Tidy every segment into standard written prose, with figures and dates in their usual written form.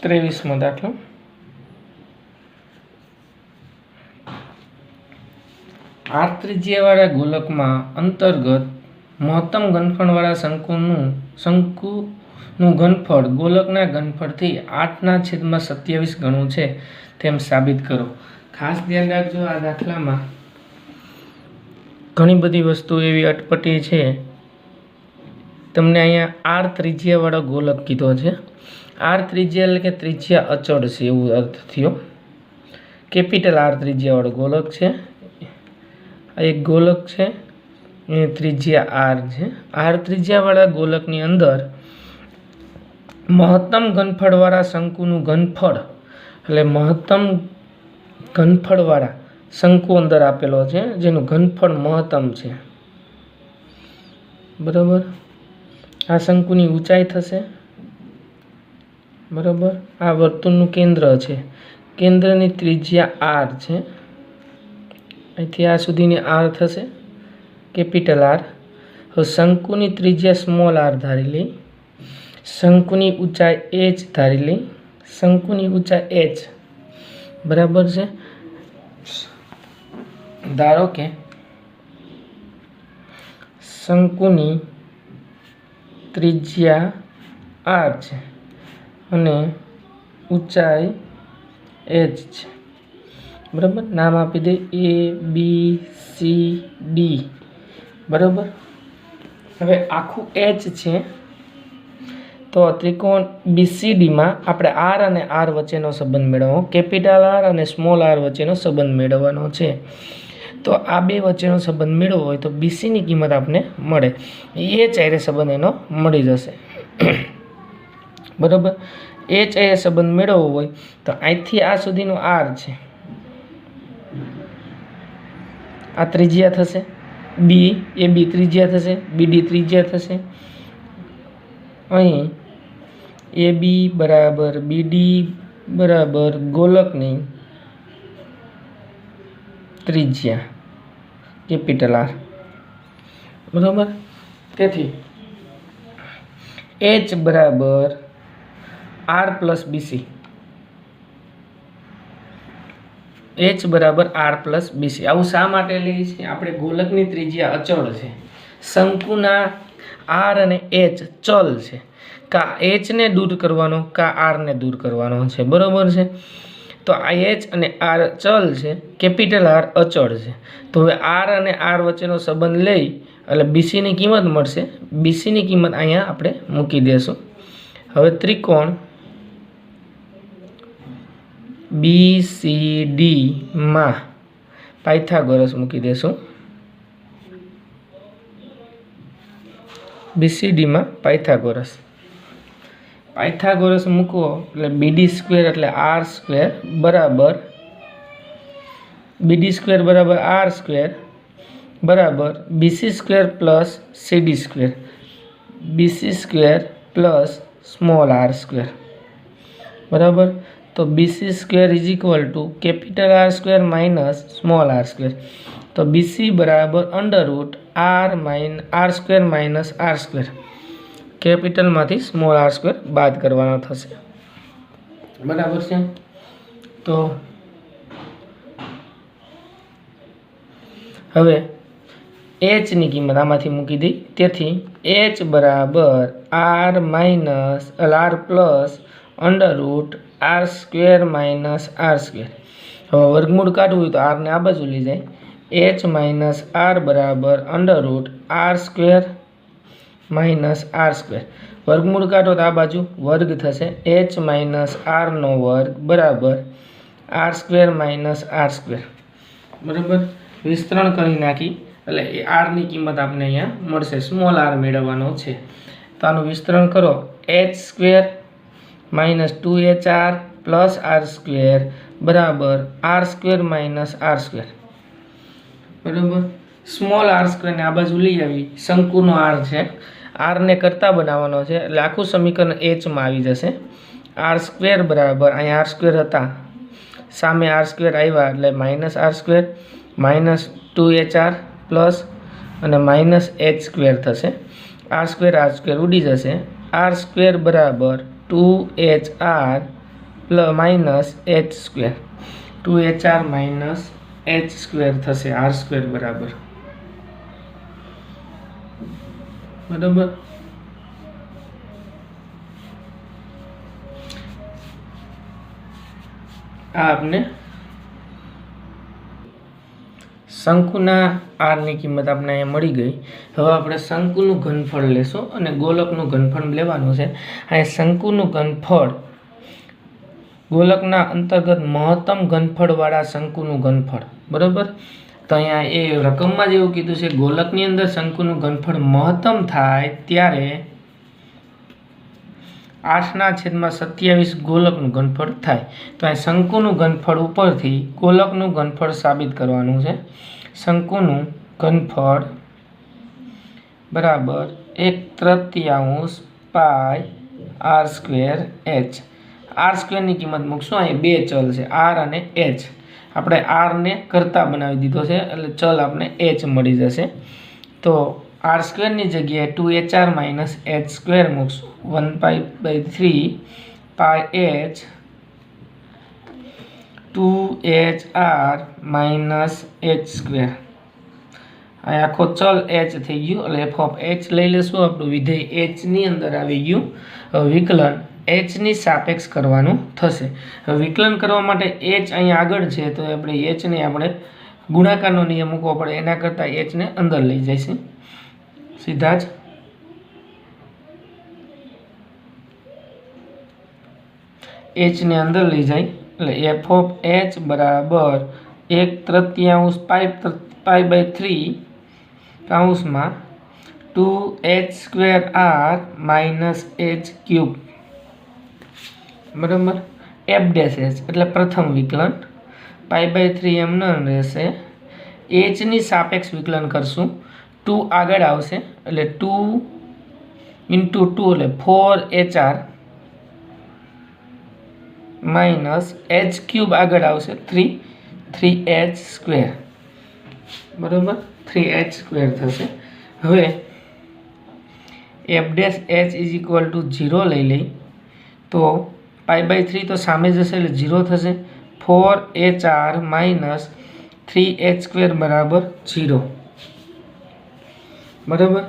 23મો દાખલો આર ત્રિજ્યાવાળા ગોલકમાં અંતર્ગત મહત્તમ ઘનફળવાળા શંકુનું ઘનફળ ગોલકના ઘનફળથી 8/27 ગણું છે તેમ સાબિત કરો। ખાસ ધ્યાન રાખજો, આ દાખલામાં ઘણી બધી વસ્તુ એવી અટપટી છે। તમને અહીંયા આર ત્રિજ્યાવાળો ગોલક કીધો છે। આર ત્રિજ્યા એટલે કે ત્રિજ્યા અચળ છે એવું અર્થ થયો। કેપિટલ આર ત્રિજ્યાવાળો ગોલક છે। આ એક ગોલક છે, એની ત્રિજ્યા આર છે। આર ત્રિજ્યાવાળા ગોલકની અંદર મહત્તમ ઘનફળવાળા શંકુનું ઘનફળ એટલે મહત્તમ ઘનફળવાળા શંકુ અંદર આપેલો છે જેનું ઘનફળ મહત્તમ છે, બરાબર। આ શંકુની ઊંચાઈ થશે, બરાબર। આ વર્તુળનું કેન્દ્ર છે, કેન્દ્રની ત્રિજ્યા આર છે, અહીંથી આ સુધીની આર થશે કેપિટલ આર। હવે શંકુની ત્રિજ્યા સ્મોલ આર ધારી લઈ, શંકુની ઊંચાઈ એચ ધારી લઈ, શંકુની ઊંચાઈ એચ બરાબર છે। ધારો કે શંકુની ત્રિજ્યા આર છે અને ઊંચાઈ એચ છે, બરાબર। નામ આપી દે એ બી સી ડી, બરાબર। હવે આખું એચ છે તો ત્રિકોણ બીસીડીમાં આપણે આર અને આર વચ્ચેનો સંબંધ મેળવવો, કેપિટલ આર અને સ્મોલ આર વચ્ચેનો સંબંધ મેળવવાનો છે। તો આ બે વચ્ચેનો સંબંધ મેળવવો હોય તો બીસીની કિંમત આપણે મળે, એ ચારે સંબંધ એનો મળી જશે, બરાબર। એ ચારે સંબંધ મેળવવો હોય તો અહીંથી આ સુધીનું આર છે, આ ત્રિજ્યા થશે, બી એ બી ત્રિજ્યા થશે, બીડી ત્રિજ્યા થશે। અહીં એ બી બરાબર બીડી બરાબર ગોલકની ત્રિજ્યા કેપિટલ આર, બરાબર। તેથી એચ બરાબર આર પ્લસ બીસી, એચ બરાબર આર પ્લસ બીસી। આવું શા માટે લઈએ છીએ? આપણે ગોલકની ત્રિજ્યા અચળ છે, શંકુના આર અને એચ ચલ છે, કા એચને દૂર કરવાનો કા આરને દૂર કરવાનો છે, બરાબર છે। તો આ એચ અને આર ચલ છે, કેપિટલ આર અચળ છે। તો હવે આર અને આર વચ્ચેનો સંબંધ લઈ એટલે બીસીની કિંમત મળશે, બીસીની કિંમત અહીંયા આપણે મૂકી દેશું। હવે ત્રિકોણ BCDમાં પાયથાગોરસ મૂકી દેશું, BCDમાં પાયથાગોરસ મૂકવો એટલે બીડી સ્ક્વેર એટલે આર સ્ક્વેર બરાબર બીડી સ્ક્વેર બરાબર આર સ્ક્વેર બરાબર BC square plus CD square, BC square plus small R square, બરાબર। તો BC square is equal to capital R square minus small R square. તો BC બરાબર under root R square minus R square, કેપિટલમાંથી small R square બાદ કરવાનો થશે, બરાબર છે। તો હવે એચની કિંમત આમાંથી મૂકી દઈ, તેથી એચ બરાબર R minus R plus under root R square minus R square. હવે વર્ગમૂળ કાઢવું હોય તો આરને આ બાજુ લઈ જાય, એચ માઇનસ આર બરાબર under root R square minus R square. વર્ગમૂળ કાઢો તો આ બાજુ વર્ગ થશે, એચ માઇનસ આરનો વર્ગ બરાબર R square minus R square, બરાબર। વિસ્તરણ કરી નાખી એટલે આરની કિંમત આપણે અહીંયા મળશે, સ્મોલ આર મેળવવાનો છે। તો આનું વિસ્તરણ કરો, H square minus 2HR plus R square બરાબર R square minus R square, બરાબર। સ્મોલ આર સ્ક્વેરને આ બાજુ લઈ આવી, શંકુનો આર છે, આરને કરતા બનાવવાનો છે એટલે આખું સમીકરણ એચમાં આવી જશે। આર સ્ક્વેર બરાબર અહીંયા આર સ્ક્વેર હતા, સામે આર સ્ક્વેર આવ્યા એટલે minus R square minus 2HR plus અને માઇનસ એચ સ્ક્વેર થશે, આર સ્ક્વેર ઉડી જશે। આર સ્ક્વેર બરાબર 2HR minus H square 2HR minus H square थशे R स्क्वेर बराबर बराबर। आपने शंकुना आर ની કિંમત આપણે અહીંયા મળી ગઈ। હવે આપણે શંકુનું ઘનફળ લેશું અને ગોલકનું ઘનફળ લેવાનું છે। આ શંકુનું ઘનફળ ગોલકના અંતર્ગત મહત્તમ ઘનફળવાળા શંકુનું ઘનફળ બરાબર। તો અહીંયા એ રકમમાં જ એવું કીધું છે ગોલકની અંદર શંકુનું ઘનફળ મહત્તમ થાય ત્યારે 8/27 ગોલકનું ઘનફળ થાય। તો આ શંકુનું ઘનફળ ઉપરથી ગોલકનું ઘનફળ સાબિત કરવાનું છે। શંકુનું ઘનફળ બરાબર 1/3 પાઈ R સ્ક્વેર H। R સ્ક્વેરની કિંમત મૂકશું। અહીં બે ચલ છે R અને H। આપણે R ને કરતા બનાવી દીધો છે એટલે ચલ આપણે H મળી જશે। તો R સ્ક્વેરની જગ્યાએ 2HR માઇનસ H સ્ક્વેર મૂકશું 1/3 પાઈ H 2HR minus H square. આ આખો ચલ H થઈ ગયું એટલે f ઓફ H લઈ લેશું। આપણું વિધેય H ની અંદર આવી ગયું। હવે વિકલન H ની સાપેક્ષ કરવાનું થશે। હવે વિકલન કરવા માટે H અહીંયા આગળ છે તો આપણે H ને આપણે ગુણાકારનો નિયમ મૂકવો પડે એના કરતાં H ને અંદર લઈ જઈશું सीधा ज H ने अंदर ली जाए એટલે f ऑफ H बराबर 1/3 पाई/3 काउंस में 2H square R minus H cube बराबर f डैश H એટલે प्रथम विकलन पाई/3 एम न रहेशे। H ની સાપેક્ષ વિકલન કરશું 2 આગળ આવશે એટલે 2 × 2 એટલે 4HR માઇનસ H ક્યુબ આગળ આવશે 3H સ્ક્વેર બરાબર 3H સ્ક્વેર થશે। હવે f dash H is equal two 0 લઈ લઈ તો પાઈ/3 તો સામે જશે એટલે 0 થશે 4HR માઇનસ 3H સ્ક્વેર બરાબર 0 बराबर।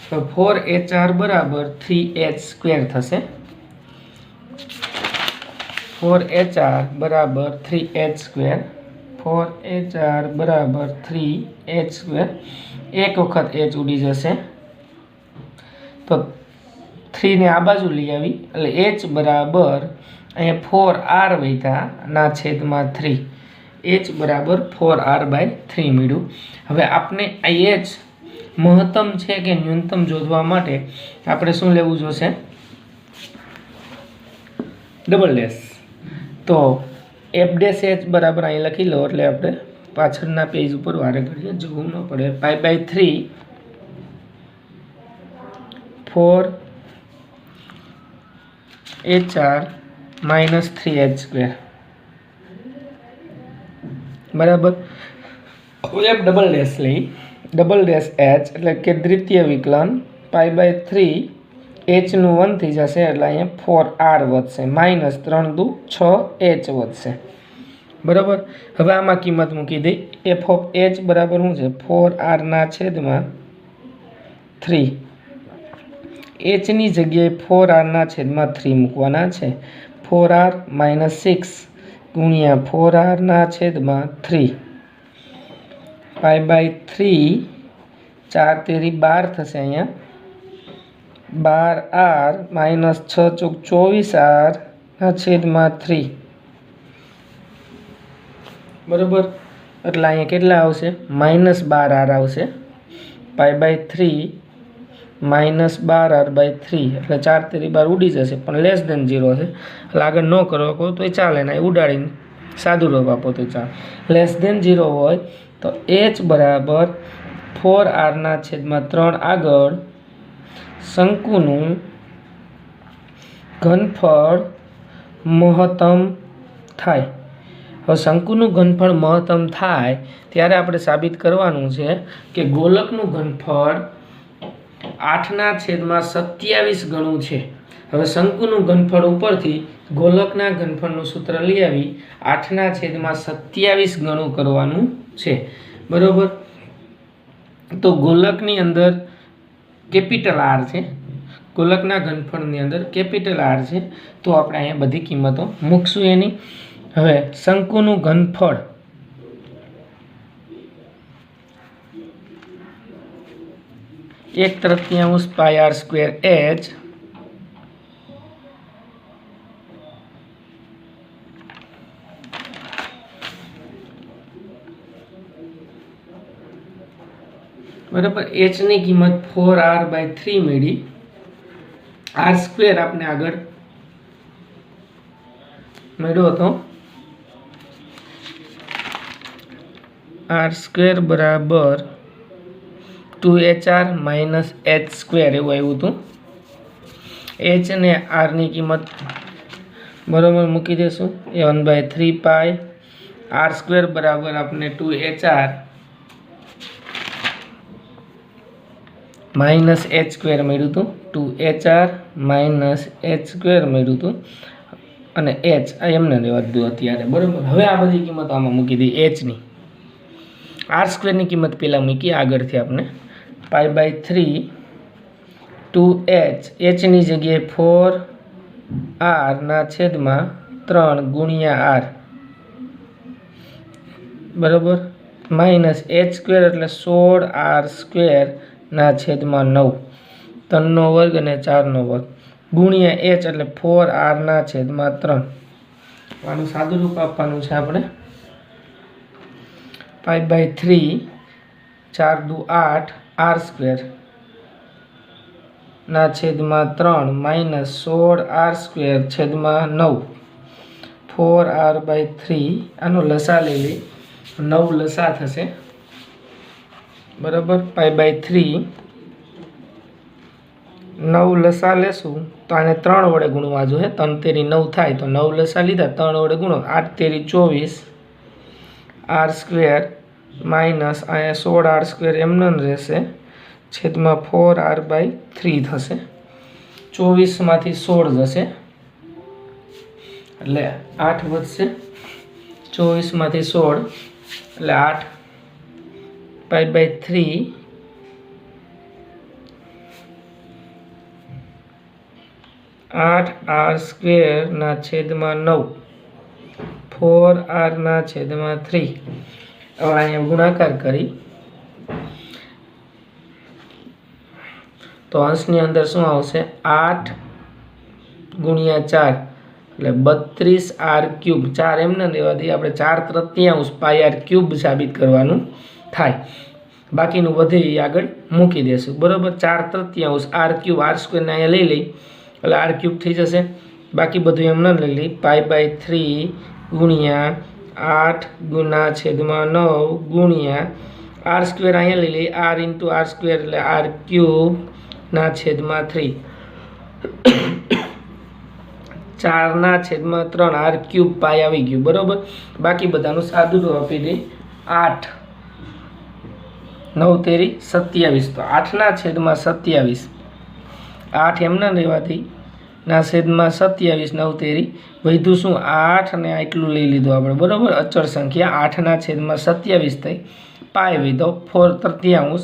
तो 4HR बराबर 3H स्क्वेर थशे 4HR बराबर 3H स्क्वेर 4HR बराबर 3H स्क्वेर एक वखत H उड़ी जशे तो 3 ने आ बाजू लई आवी એટલે H बराबर अहीं 4R वैधा ना छेद में 3 H बराबर 4R/3 मळ्युं। हवे आपने आ H महत्तम है कि न्यूनतम जोधवा माटे आपणे शुं लेवुं जोईशे डबल डैश। तो f डैश H बराबर अहीं लखी लो એટલે આપણે પાછળના પેજ ઉપર વારે ઘડીએ જોવું ન પડે પાઈ/3 4HR माइनस 3H स्क्वेर बराबर। f डबल डैश लई डबल डैश H એટલે કે દ્વિતીય વિકલન પાઈ/3 H નું 1 થઈ જશે એટલે અહીંયા 4R વધશે માઇનસ 3 × 2 6H વધશે બરાબર। હવે આમાં કિંમત મૂકી દઈ f ઓફ H બરાબર શું છે 4R ના છેદમાં 3 H ની જગ્યાએ 4R ના છેદમાં 3 મૂકવાના છે 4R માઇનસ 6 ગુણ્યા 4R ના છેદમાં 3 पाई/3 4 तेरी 12 थशे अहींया 12R माइनस 6 चौक 24R ना छेद में 3 बराबर એટલે અહીંયા કેટલા આવશે -12R આવશે पाई/3 -12R/3 એટલે 4 तेरी 12 ઉડી જશે પણ લેસ ધેન 0 છે એટલે આગળ ન કરો તો ચાલે ને ઉડાડીને સાદું રૂપ આપો તો ચાલે લેસ ધેન 0 હોય तो H बराबर 4R ना छेद में 3 आगळ शंकुनु घनफळ महत्तम थाय। હવે શંકુનું ઘનફળ મહત્તમ થાય ત્યારે આપણે સાબિત કરવાનું છે કે ગોલકનું ઘનફળ 8/27 ગણું છે। હવે શંકુનું ઘનફળ ઉપરથી ગોલકના ઘનફળનું સૂત્ર લઈ આવી 8/27 ગણું કરવાનું છે, બરોબર। તો ગોલકની અંદર કેપિટલ આર છે, ગોલકના ઘનફળની અંદર કેપિટલ આર છે, તો આપણે અહીંયા બધી કિંમતો મૂકશું એની। હવે શંકુનું ઘનફળ એક તૃતીયાંશ પાઈ આર સ્ક્વેર એચ बराबर एच ની કિંમત 4r/3 મળી। આર સ્ક્વેર આપણે આગળ મળ્યો હતો, આર સ્ક્વેર બરાબર 2hr - h સ્ક્વેર એવું આવ્યું હતું। એચ ને આર ની કિંમત બરાબર મૂકી દેશું, એ 1/3 પાઈ આર સ્ક્વેર બરાબર આપણે 2hr - h સ્ક્વેર મળ્યું હતું, 2hr - h સ્ક્વેર મળ્યું હતું, અને h આ એમને રહેવા દીધું અત્યારે, બરાબર। હવે આ બધી કિંમતો આમાં મૂકી દઈએ। h ની આર સ્ક્વેરની કિંમત પહેલાં મૂકી આગળથી આપણે પાઈ/3 2h, h ની જગ્યાએ 4r/3 ગુણ્યા r, બરાબર, માઇનસ h સ્ક્વેર એટલે 16r સ્ક્વેર ના છેદમાં 9, 3નો વર્ગ અને 4નો વર્ગ, ગુણ્યા h એટલે 4r/3। આનું સાદું રૂપ આપવાનું છે આપણે, પાઈ/3 4 દુ 8 r સ્ક્વેર ના છેદમાં 3 માઇનસ 16r સ્ક્વેર છેદમાં 9, 4r/3 આનો લસા લઈ લઈ, 9 લસા થશે, બરાબર। પાઈ/3 9 લસા લેશું તો આને 3 વડે ગુણવા જોઈએ, 3 તેરી 9 થાય તો 9 લસા લીધા, 3 વડે ગુણો, 8 તેરી 24 r સ્ક્વેર માઇનસ અહીંયા 16r સ્ક્વેર એમને રહેશે, છેદમાં 4r/3 થશે, 24માંથી 16 જશે એટલે 8 વધશે, 24માંથી 16 એટલે 8, પાઈ/3 8r સ્ક્વેર ના છેદમાં 9, 4r ના છેદમાં 3। હવે અહીંયા ગુણાકાર કરી તો અંશની અંદર શું આવશે, 8 ગુણ્યા 4 એટલે 32r ક્યુબ, 4 એમને લેવા દઈએ આપણે, 4/3 પાઈ આર ક્યુબ સાબિત કરવાનું થાય, બાકીનું વધે એ આગળ મૂકી દેશું, બરાબર। 4/3 r ક્યુબ, આર સ્ક્વેરને અહીંયા લઈ લઈ એટલે r ક્યુબ થઈ જશે, બાકી બધું એમને લઈ લઈ, પાઈ/3 ગુણ્યા 8/9 ગુણ્યા r સ્ક્વેર અહીંયા લઈ લઈ, r ઇન્ટુ r સ્ક્વેર એટલે r ક્યુબ ના છેદમાં 3, 4/3 r ક્યુબ પાઈ આવી ગયું, બરાબર। બાકી બધાનું સાદું રૂપ આપી દઈ, 8 9 તેરી 27, તો 8/27, 8 એમને રહેવાથી ના છેદમાં 27, 9 તેરી વધ્યું શું 8 અને આટલું લઈ લીધું આપણે, બરાબર। અચળ સંખ્યા 8/27 થઈ, પાઈ વધ્યો 4/3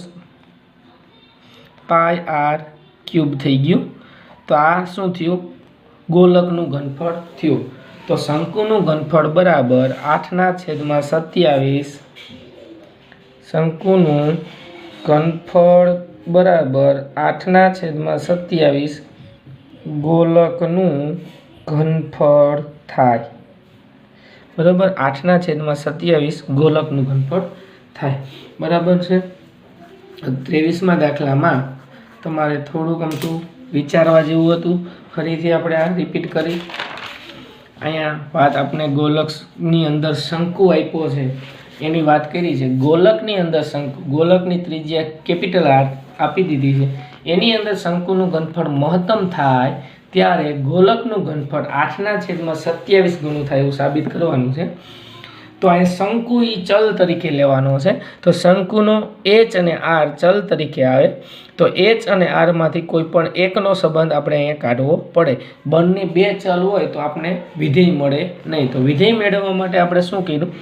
પાઈ આર ક્યુબ થઈ ગયું। તો આ શું થયું, ગોલકનું ઘનફળ થયું। તો શંકુનું ઘનફળ બરાબર 8/27, શંકુનું ઘનફળ બરાબર 8/27 ગોલકનું ઘનફળ થાય, બરાબર। 8/27 ગોલકનું ઘનફળ થાય, બરાબર છે। 23મા દાખલામાં તમારે થોડુંક અમથું વિચારવા જેવું હતું, ફરીથી આપણે આ રિપીટ કરી। અહીંયા વાત આપણે ગોલકની અંદર શંકુ આપ્યો છે એની વાત કરી છે, ગોલકની અંદર શંકુ, ગોલકની ત્રિજ્યા કેપિટલ આર આપી દીધી છે, એની અંદર શંકુનું ઘનફળ મહત્તમ થાય ત્યારે ગોલકનું ઘનફળ 8/27 ગણું થાય એવું સાબિત કરવાનું છે। તો અહીં શંકુ એ ચલ તરીકે લેવાનો છે, તો શંકુનો એચ અને આર ચલ તરીકે આવે, તો એચ અને આરમાંથી કોઈ પણ એકનો સંબંધ આપણે અહીંયા કાઢવો પડે. બંને બે ચલ હોય તો આપણે વિધેય મળે નહીં. તો વિધેય મેળવવા માટે આપણે શું કર્યું,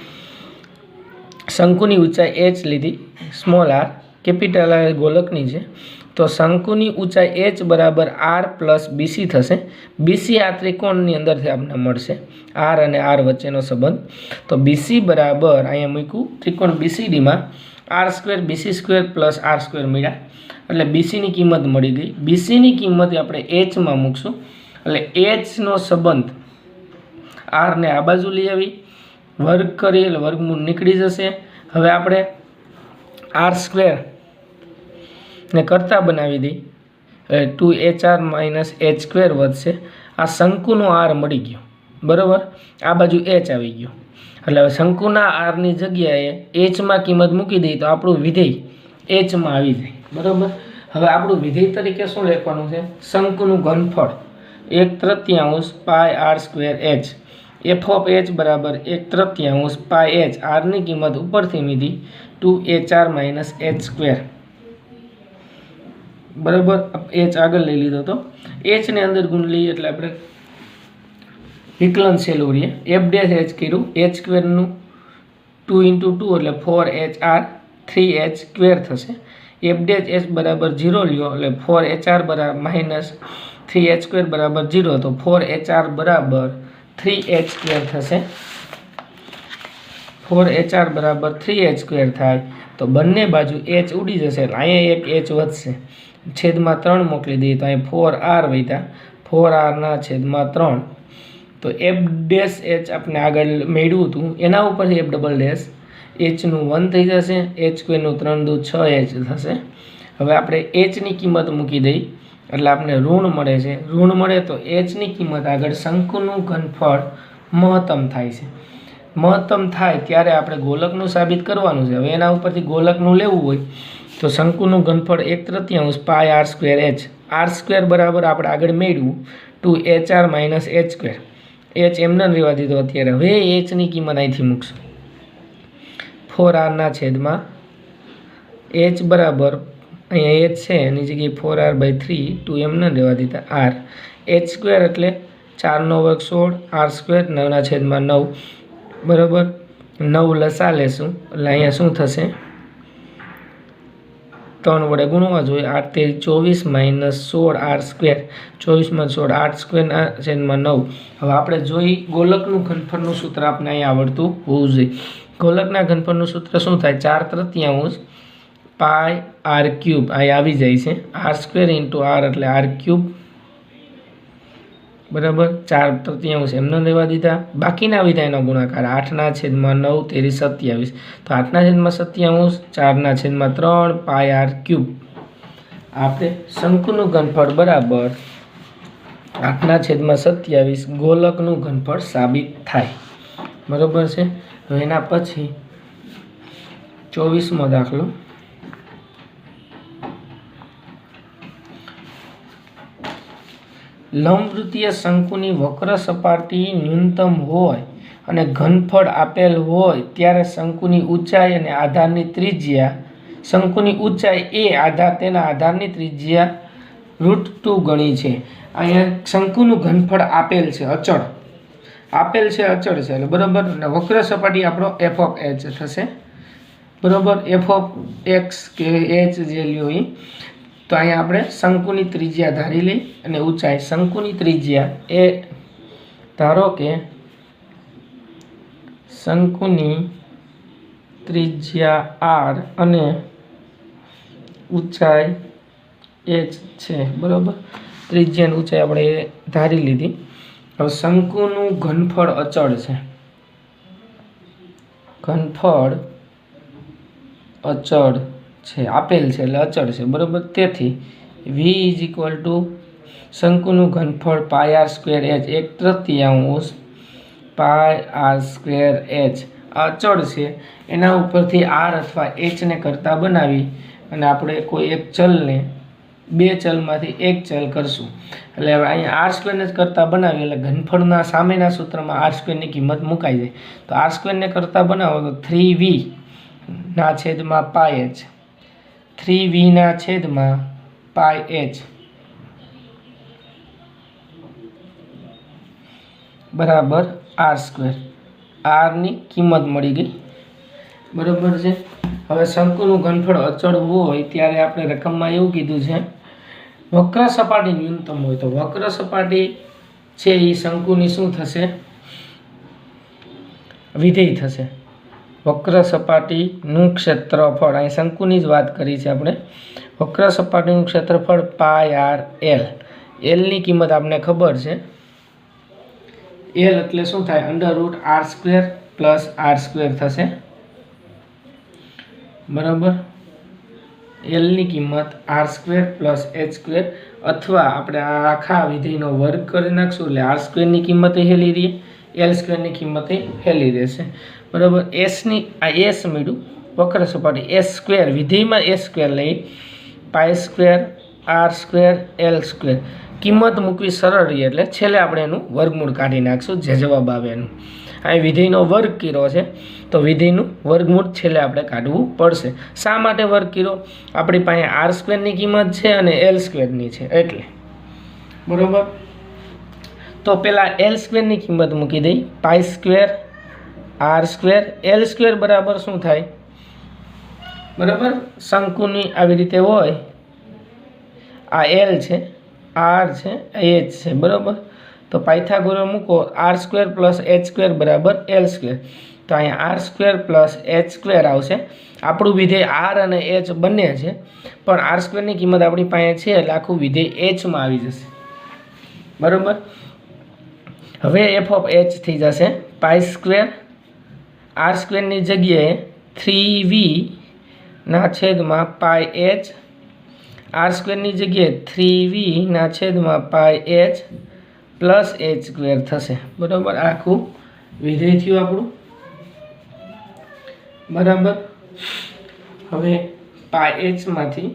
શંકુની ઊંચાઈ એચ લીધી, સ્મોલ આર, કેપિટલ આર ગોલકની છે, તો શંકુની ઊંચાઈ એચ બરાબર આર પ્લસ બીસી થશે. બીસી આ ત્રિકોણની અંદરથી આપણને મળશે, આર અને આર વચ્ચેનો સંબંધ. તો બીસી બરાબર અહીંયા મૂક્યું ત્રિકોણ બીસીડીમાં R square BC square plus R square મળ્યા, એટલે બીસીની કિંમત મળી ગઈ. બીસીની કિંમત આપણે એચમાં મૂકશું, એટલે એચનો સંબંધ આરને આ બાજુ લઈ આવી, વર્ગ કરી એટલે વર્ગમૂળ નીકળી જશે. હવે આપણે આર સ્ક્વેર ને કરતા બનાવી દઈ, 2HR માઇનસ એચ સ્ક્વેર વધશે. આ શંકુનો આર મળી ગયો, બરાબર, આ બાજુ એચ આવી ગયો, એટલે હવે શંકુના આરની જગ્યાએ એચમાં કિંમત મૂકી દઈએ તો આપણું વિધેય એચમાં આવી જાય, બરાબર. હવે આપણું વિધેય તરીકે શું લખવાનું છે, શંકુનું ઘનફળ 1/3 pi R square H, F of H બરાબર 1/3 પાય એચ, આરની કિંમત ઉપરથી મીધી 2HR માઇનસ એચ સ્ક્વેર, બરાબર. એચ આગળ લઈ લીધો તો એચને અંદર ગુણ લઈએ એટલે આપણે વિકલન છેલ્લું રહીએ, એફ ડેશ એચ કર્યું, એચ સ્ક્વેરનું 2 × 2 એટલે 4HR 3H સ્ક્વેર થશે. એફ ડેશ એચ બરાબર 0 લ્યો એટલે 4HR બરાબર માઇનસ 3H સ્ક્વેર બરાબર 0, તો 4HR બરાબર 3H સ્ક્વેર થશે. 4HR બરાબર 3H સ્ક્વેર થાય તો બંને બાજુ એચ ઉડી જશે, એટલે અહીંયા એક એચ વધશે, છેદમાં 3 મોકલી દઈએ તો અહીં 4R વધ્યા, 4R છેદમાં 3. તો એફ ડેશ એચ આપણે આગળ મેળવ્યું હતું એના ઉપરથી એફ ડબલ ડેશ એચનું 1 થઈ જશે, એચ સ્ક્વેરનું 3 × 2 6H થશે. હવે આપણે એચની કિંમત મૂકી દઈ એટલે આપણે ઋણ મળે છે, ઋણ મળે તો એચની કિંમત આગળ શંકુનું ઘનફળ મહત્તમ થાય છે. મહત્તમ થાય ત્યારે આપણે ગોલકનું સાબિત કરવાનું છે. હવે એના ઉપરથી ગોલકનું લેવું હોય તો શંકુનું ઘનફળ 1/3 pi R square H, R square બરાબર આપણે આગળ મેળવ્યું 2HR minus H square, H એમને રહેવા દીધો અત્યારે. હવે એચની કિંમત અહીંથી મૂકશું, 4R છેદમાં એચ બરાબર અહીંયા એચ છે એની જગ્યાએ 4R/3, 2 એમને રહેવા દીધા આર, એચ સ્ક્વેર એટલે 4 નો વર્ગ 16, આર સ્ક્વેર 9 છેદમાં 9, બરાબર. 9 લસા લેશું એટલે અહીંયા શું થશે, 3 વડે ગુણવા જોઈએ, 8 × 24 માઇનસ 16 આર સ્ક્વેર, 24 - 16 8 સ્ક્વેર છેદમાં 9. હવે આપણે જોઈ ગોલકનું ઘનફળનું સૂત્ર આપણે અહીંયા આવડતું હોવું જોઈએ. ગોલકના ઘનફળનું સૂત્ર શું થાય, 4/3 પાય આર ક્યુબ અહીં આવી જાય છે, આર સ્ક્વેર × આર એટલે આર ક્યુબ, બરાબર. 4/3 એમને લેવા દીધા, બાકીના વિધાયનો ગુણાકાર 8 છેદમાં 9 તેરી 27, તો 8 છેદમાં 27 4 છેદમાં 3 પાય આર ક્યુબ. આપણે શંકુનું ઘનફળ બરાબર 8 છેદમાં 27 ગોલકનું ઘનફળ સાબિત થાય, બરાબર છે. હવે એના પછી 24મો દાખલો, લંબવૃત્તીય શંકુની વક્ર સપાટી ન્યૂનતમ હોય અને ઘનફળ આપેલ હોય ત્યારે શંકુની ઊંચાઈ અને આધારની ત્રિજ્યા, શંકુની ઊંચાઈ એ તેના આધારની ત્રિજ્યા √2 ગણી છે. અહીંયા શંકુનું ઘનફળ આપેલ છે, અચળ આપેલ છે, અચળ છે, એટલે બરાબર. અને વક્ર સપાટી આપણો એફ ઓફ એચ થશે, બરાબર. એફ ઓફ એક્સ કે એચ જે લ્યો એ, તો અહીંયા આપણે શંકુની ત્રિજ્યા ધારી લઈ અને ઊંચાઈ, શંકુની ત્રિજ્યા એ ધારો કે શંકુની ત્રિજ્યા આર અને ઊંચાઈ એચ છે, બરાબર. ત્રિજ્યા અને ઊંચાઈ આપણે ધારી લીધી. હવે શંકુનું ઘનફળ અચળ છે, ઘનફળ અચળ છે, આપેલ છે એટલે અચળ છે, બરાબર. તેથી V = શંકુનું ઘનફળ પાય R square H, 1/3 pi R square H અચળ છે. એના ઉપરથી આર અથવા એચને કરતા બનાવી અને આપણે કોઈ એક ચલને બે ચલમાંથી એક ચલ કરશું એટલે હવે અહીંયા આર સ્ક્વેરને જ કરતાં બનાવીએ એટલે ઘનફળના સામેના સૂત્રમાં આર સ્ક્વેરની કિંમત મુકાઈ જાય. તો આર સ્ક્વેરને કરતાં બનાવો તો 3v ના છેદમાં પાઈ h, 3v ના છેદમાં પાઈ h બરાબર આર સ્ક્વેર. આરની કિંમત મળી ગઈ. બરાબર છે. હવે શંકુનું ઘનફળ અચળ હોય ત્યારે આપણે રકમમાં એવું કીધું છે વક્ર સપાટી ન્યૂનતમ હોય તો વક્ર સપાટી છે એ શંકુની શું થશે? વિધેય થશે. વક્ર સપાટીનું ક્ષેત્રફળ, અહીં શંકુની જ વાત કરી છે આપણે. વક્ર સપાટીનું ક્ષેત્રફળ પાઈ આર એલ. એલની કિંમત આપણને ખબર છે. એલ એટલે શું થાય? √r² પ્લસ r² થશે. બરાબર. એલની કિંમત r² પ્લસ h² અથવા આપણે આ આખા વિધેયનો વર્ગ કરી નાખશું એટલે r² કિંમત હેલી રહી, l² કિંમત હેલી રહેશે. બરાબર. એસની આ એસ મળ્યું વક્ર સપાટી s² વિધેયમાં s² લઈ π² r² l² કિંમત મૂકવી સરળ રહી એટલે છેલ્લે આપણે એનું વર્ગમૂળ કાઢી નાખશું જે જવાબ આવે એનું. અહીં વિધેયનો વર્ગ કર્યો છે તો વિધેયનું વર્ગમૂળ છેલ્લે આપણે કાઢવું પડશે. શા માટે વર્ગ કર્યો? આપણી પાસે r² કિંમત છે અને l² છે એટલે. બરાબર. તો પહેલાં l² કિંમત મૂકી દઈ. π² r² l² બરાબર શું થાય? બરાબર. શંકુની આવી રીતે હોય, આ l છે, r છે, h છે. બરાબર. તો પાયથાગોરસ મૂકો r² પ્લસ h² બરાબર l². તો અહીંયા r² પ્લસ h² આવશે. આપણું વિધેય r અને h બંને છે પણ r² કિંમત આપણી પાસે છે એટલે આખું વિધેય hમાં આવી જશે. બરાબર. હવે f ઓફ h થઈ જશે π² r² જગ્યાએ 3v ના છેદમાં પાઈ h, r² જગ્યાએ 3v ના છેદમાં પાઈ h પ્લસ h² થશે. બરાબર. આખું વિધેય થયું આપણું. બરાબર. હવે પાઈ h માંથી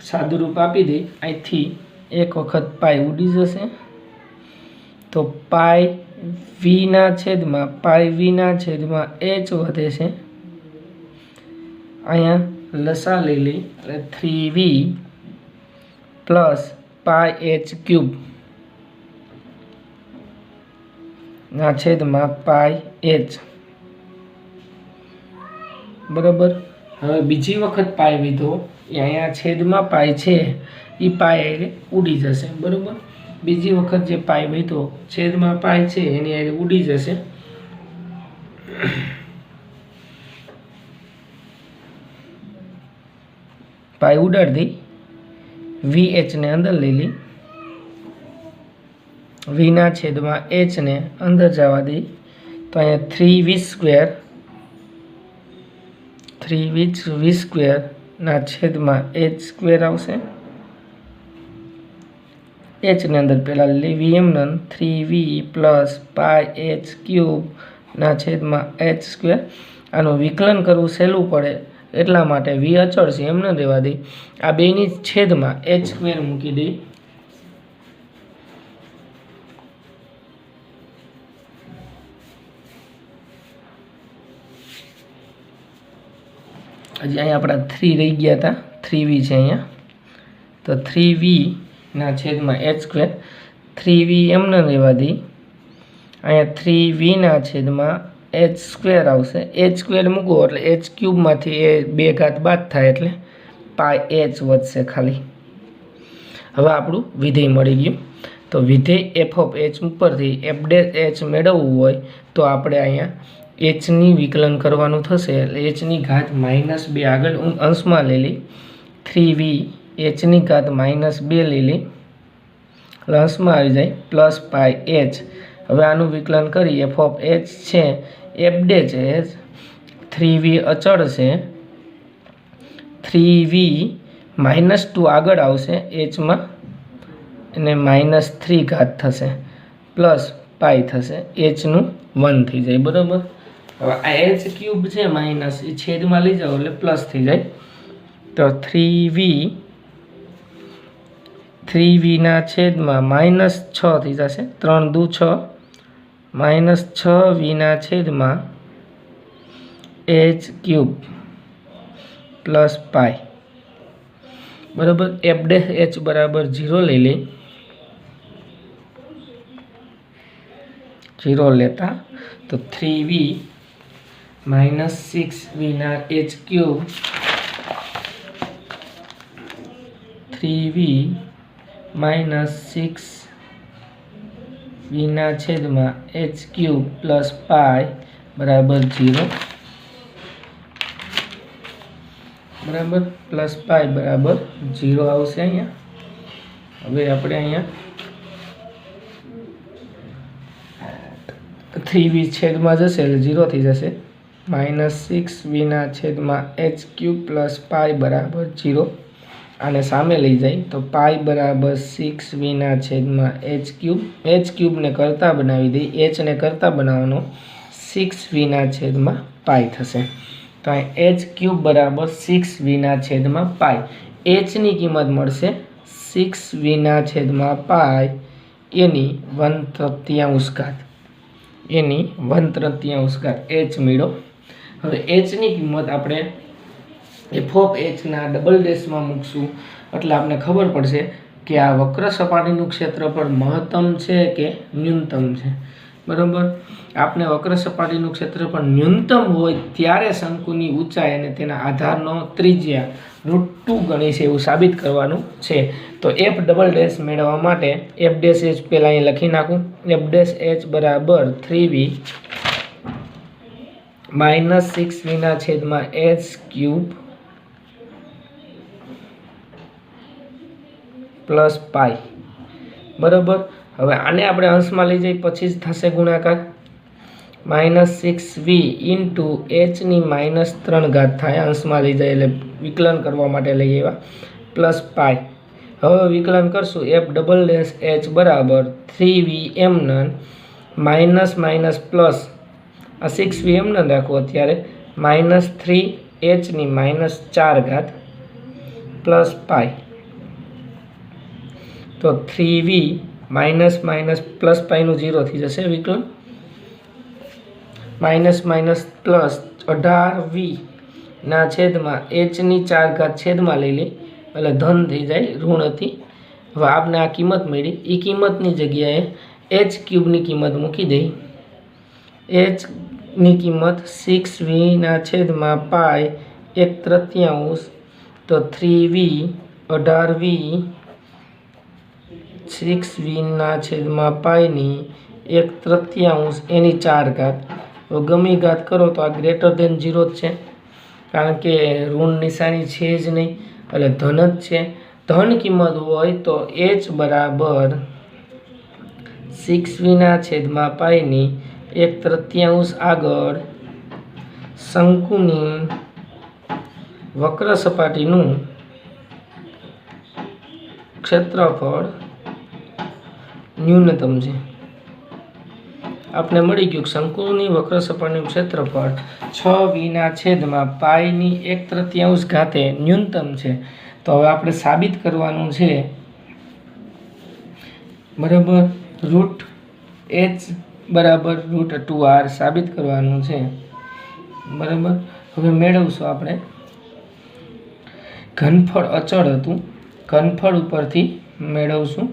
સાદુરૂપ આપી દઈ. અહીંથી એક વખત પાઈ ઉડી જશે તો પાઈ v ના છેદમાં પાઈ v ના છેદમાં h વધે છે. અહીંયા લસા લઈ લઈ એટલે 3v પ્લસ પાઈ h³ ના છેદમાં પાઈ h. બરાબર. હવે બીજી વખત પાઈ લીધો એ અહીંયા છેદમાં પાઈ છે એ પાઈ ઉડી જશે. બરાબર. બીજી વખત જે પાઈ લીધો છેદમાં પાઈ છે એની ઉડી જશે. પાઈ ઉડાડી VH ને અંદર લઈ લી, v ના છેદમાં h ને અંદર જવા દઈ તો અહીંયા 3v² ના છેદમાં h² આવશે. h ને અંદર પહેલાં લઈ vm 3v plus pi h³ ના છેદમાં h². આનું વિકલન કરવું સહેલું પડે એટલા માટે v અચળ છે એમ ન રહેવા દઈ. આ બેની છેદમાં h² મૂકી દઈ. હજી અહીંયા આપણા 3 રહી ગયા હતા, 3v છે અહીંયા તો 3v ના છેદમાં h². 3v એમ ન રહેવા દઈ. અહીંયા 3v ના છેદમાં h² આવશે. h² મૂકો એટલે h³ માંથી એ 2 ઘાત બાદ થાય એટલે પાઈ h વધશે ખાલી. હવે આપણું વિધેય મળી ગયું. તો વિધેય f ઓફ h ઉપરથી f' મેળવવું હોય તો આપણે અહીંયા h ની વિકલન કરવાનું થશે એટલે h ની ઘાત -2 આગળ અંશમાં લઈ લઈ. 3v h ની ઘાત -2 લઈ લઈ એટલે અંશમાં આવી જાય પ્લસ પાઈ h. હવે આનું વિકલન કરી f ઓફ h છે f' છે, 3v અચળ છે, 3v -2 આગળ આવશે hમાં અને -3 ઘાત થશે પ્લસ પાઈ થશે, hનું 1 થઈ જાય. બરાબર. હવે આ એચ ક્યુબ છે માઇનસ એ છેદમાં લઈ જાઓ એટલે પ્લસ થઈ જાય તો 3v ના છેદમાં -6 થઈ જશે 3 દુ 6 -6v ના છેદમાં એચ ક્યુબ પ્લસ પાઈ બરાબર એફ ડેશ એચ બરાબર 0 લઈ લઈ 0 લેતા તો 3v -6v ના એચ ક્યુબ 3v -6v ના છેદમાં એચ ક્યુબ પ્લસ પાઈ બરાબર 0 બરાબર પ્લસ પાઈ બરાબર 0 આવશે અહીંયા હવે આપણે અહીંયા 3v છેદમાં જશે એટલે 0 થઈ જશે -6v ના છેદમાં એચ ક્યુબ પ્લસ પાઈ બરાબર 0 આને સામે લઈ જાય તો પાઈ બરાબર 6v ના છેદમાં એચ ક્યુબને કરતા બનાવી દઈ એચને કરતા બનાવવાનો 6v ના છેદમાં પાઈ થશે તો અહીં એચ ક્યુબ બરાબર 6v ના છેદમાં પાઈ એચની કિંમત મળશે 6v ના છેદમાં પાઈ એની 1/3 ઘાત એની 1/3 ઘાત એચ મેળો હવે એચની કિંમત આપણે એફ ઓફ એચના ડબલ ડેશમાં મૂકશું એટલે આપણે ખબર પડશે કે આ વક્ર સપાટીનું ક્ષેત્રફળ મહત્તમ છે કે ન્યૂનતમ છે બરાબર આપણે વક્ર સપાટીનું ક્ષેત્રફળ ન્યૂનતમ હોય ત્યારે શંકુની ઊંચાઈ અને તેના આધારનો ત્રિજ્યા √2 ગણી છે એવું સાબિત કરવાનું છે તો એફ ડબલ ડેશ મેળવવા માટે એફ ડેશ એચ પહેલાં અહીં લખી નાખું એફ ડેશ એચ બરાબર 3v -6v ના છેદમાં એચ ક્યુબ પ્લસ પાઈ બરાબર હવે આને આપણે અંશમાં લઈ જઈએ પછી જ થશે ગુણાકાર -6v ઇન્ટુ એચની -3 ઘાત થાય અંશમાં લઈ જાય એટલે વિકલન કરવા માટે લઈ આવ્યા પ્લસ પાઈ હવે વિકલન કરશું એફ ડબલ ડેશ એચ બરાબર 3v એમનન માઇનસ પ્લસ આ 6v એમનન રાખવું અત્યારે -3 એચની -4 ઘાત પ્લસ પાઈ તો 3v પ્લસ પાઈનું 0 થઈ જશે વિકલન પ્લસ 18v ના છેદમાં એચની 4 ઘાત છેદમાં લઈ લે એટલે ધન થઈ જાય ઋણ હતી હવે આપણે આ કિંમત મળી એ કિંમતની જગ્યાએ એચ ક્યુબની કિંમત મૂકી દઈ એચની કિંમત 6v ના છેદમાં પાઈ 1/3 તો 3v 18v 6v ના છેદમાં પાઈની 1/3 એની 4 ઘાત ગમી ઘાત કરો તો આ ગ્રેટર દેન 0 જ છે કારણ કે ઋણ નિશાની છે જ નહીં એટલે ધન જ છે ધન કિંમત હોય તો એચ બરાબર 6v ના છેદમાં પાઈની 1/3 આગળ શંકુની વક્ર સપાટીનું ક્ષેત્રફળ ન્યૂનતમ છે આપણે મળી ગયું શંકુની વક્ર સપાટીનું ક્ષેત્રફળ 6v ના છેદમાં પાઈની 1/3 ઘાતે ન્યૂનતમ છે તો હવે આપણે સાબિત કરવાનું છે બરાબર √h બરાબર √2r સાબિત કરવાનું છે બરાબર હવે મેળવશું આપણે ઘનફળ અચળ હતું ઘનફળ ઉપરથી મેળવશું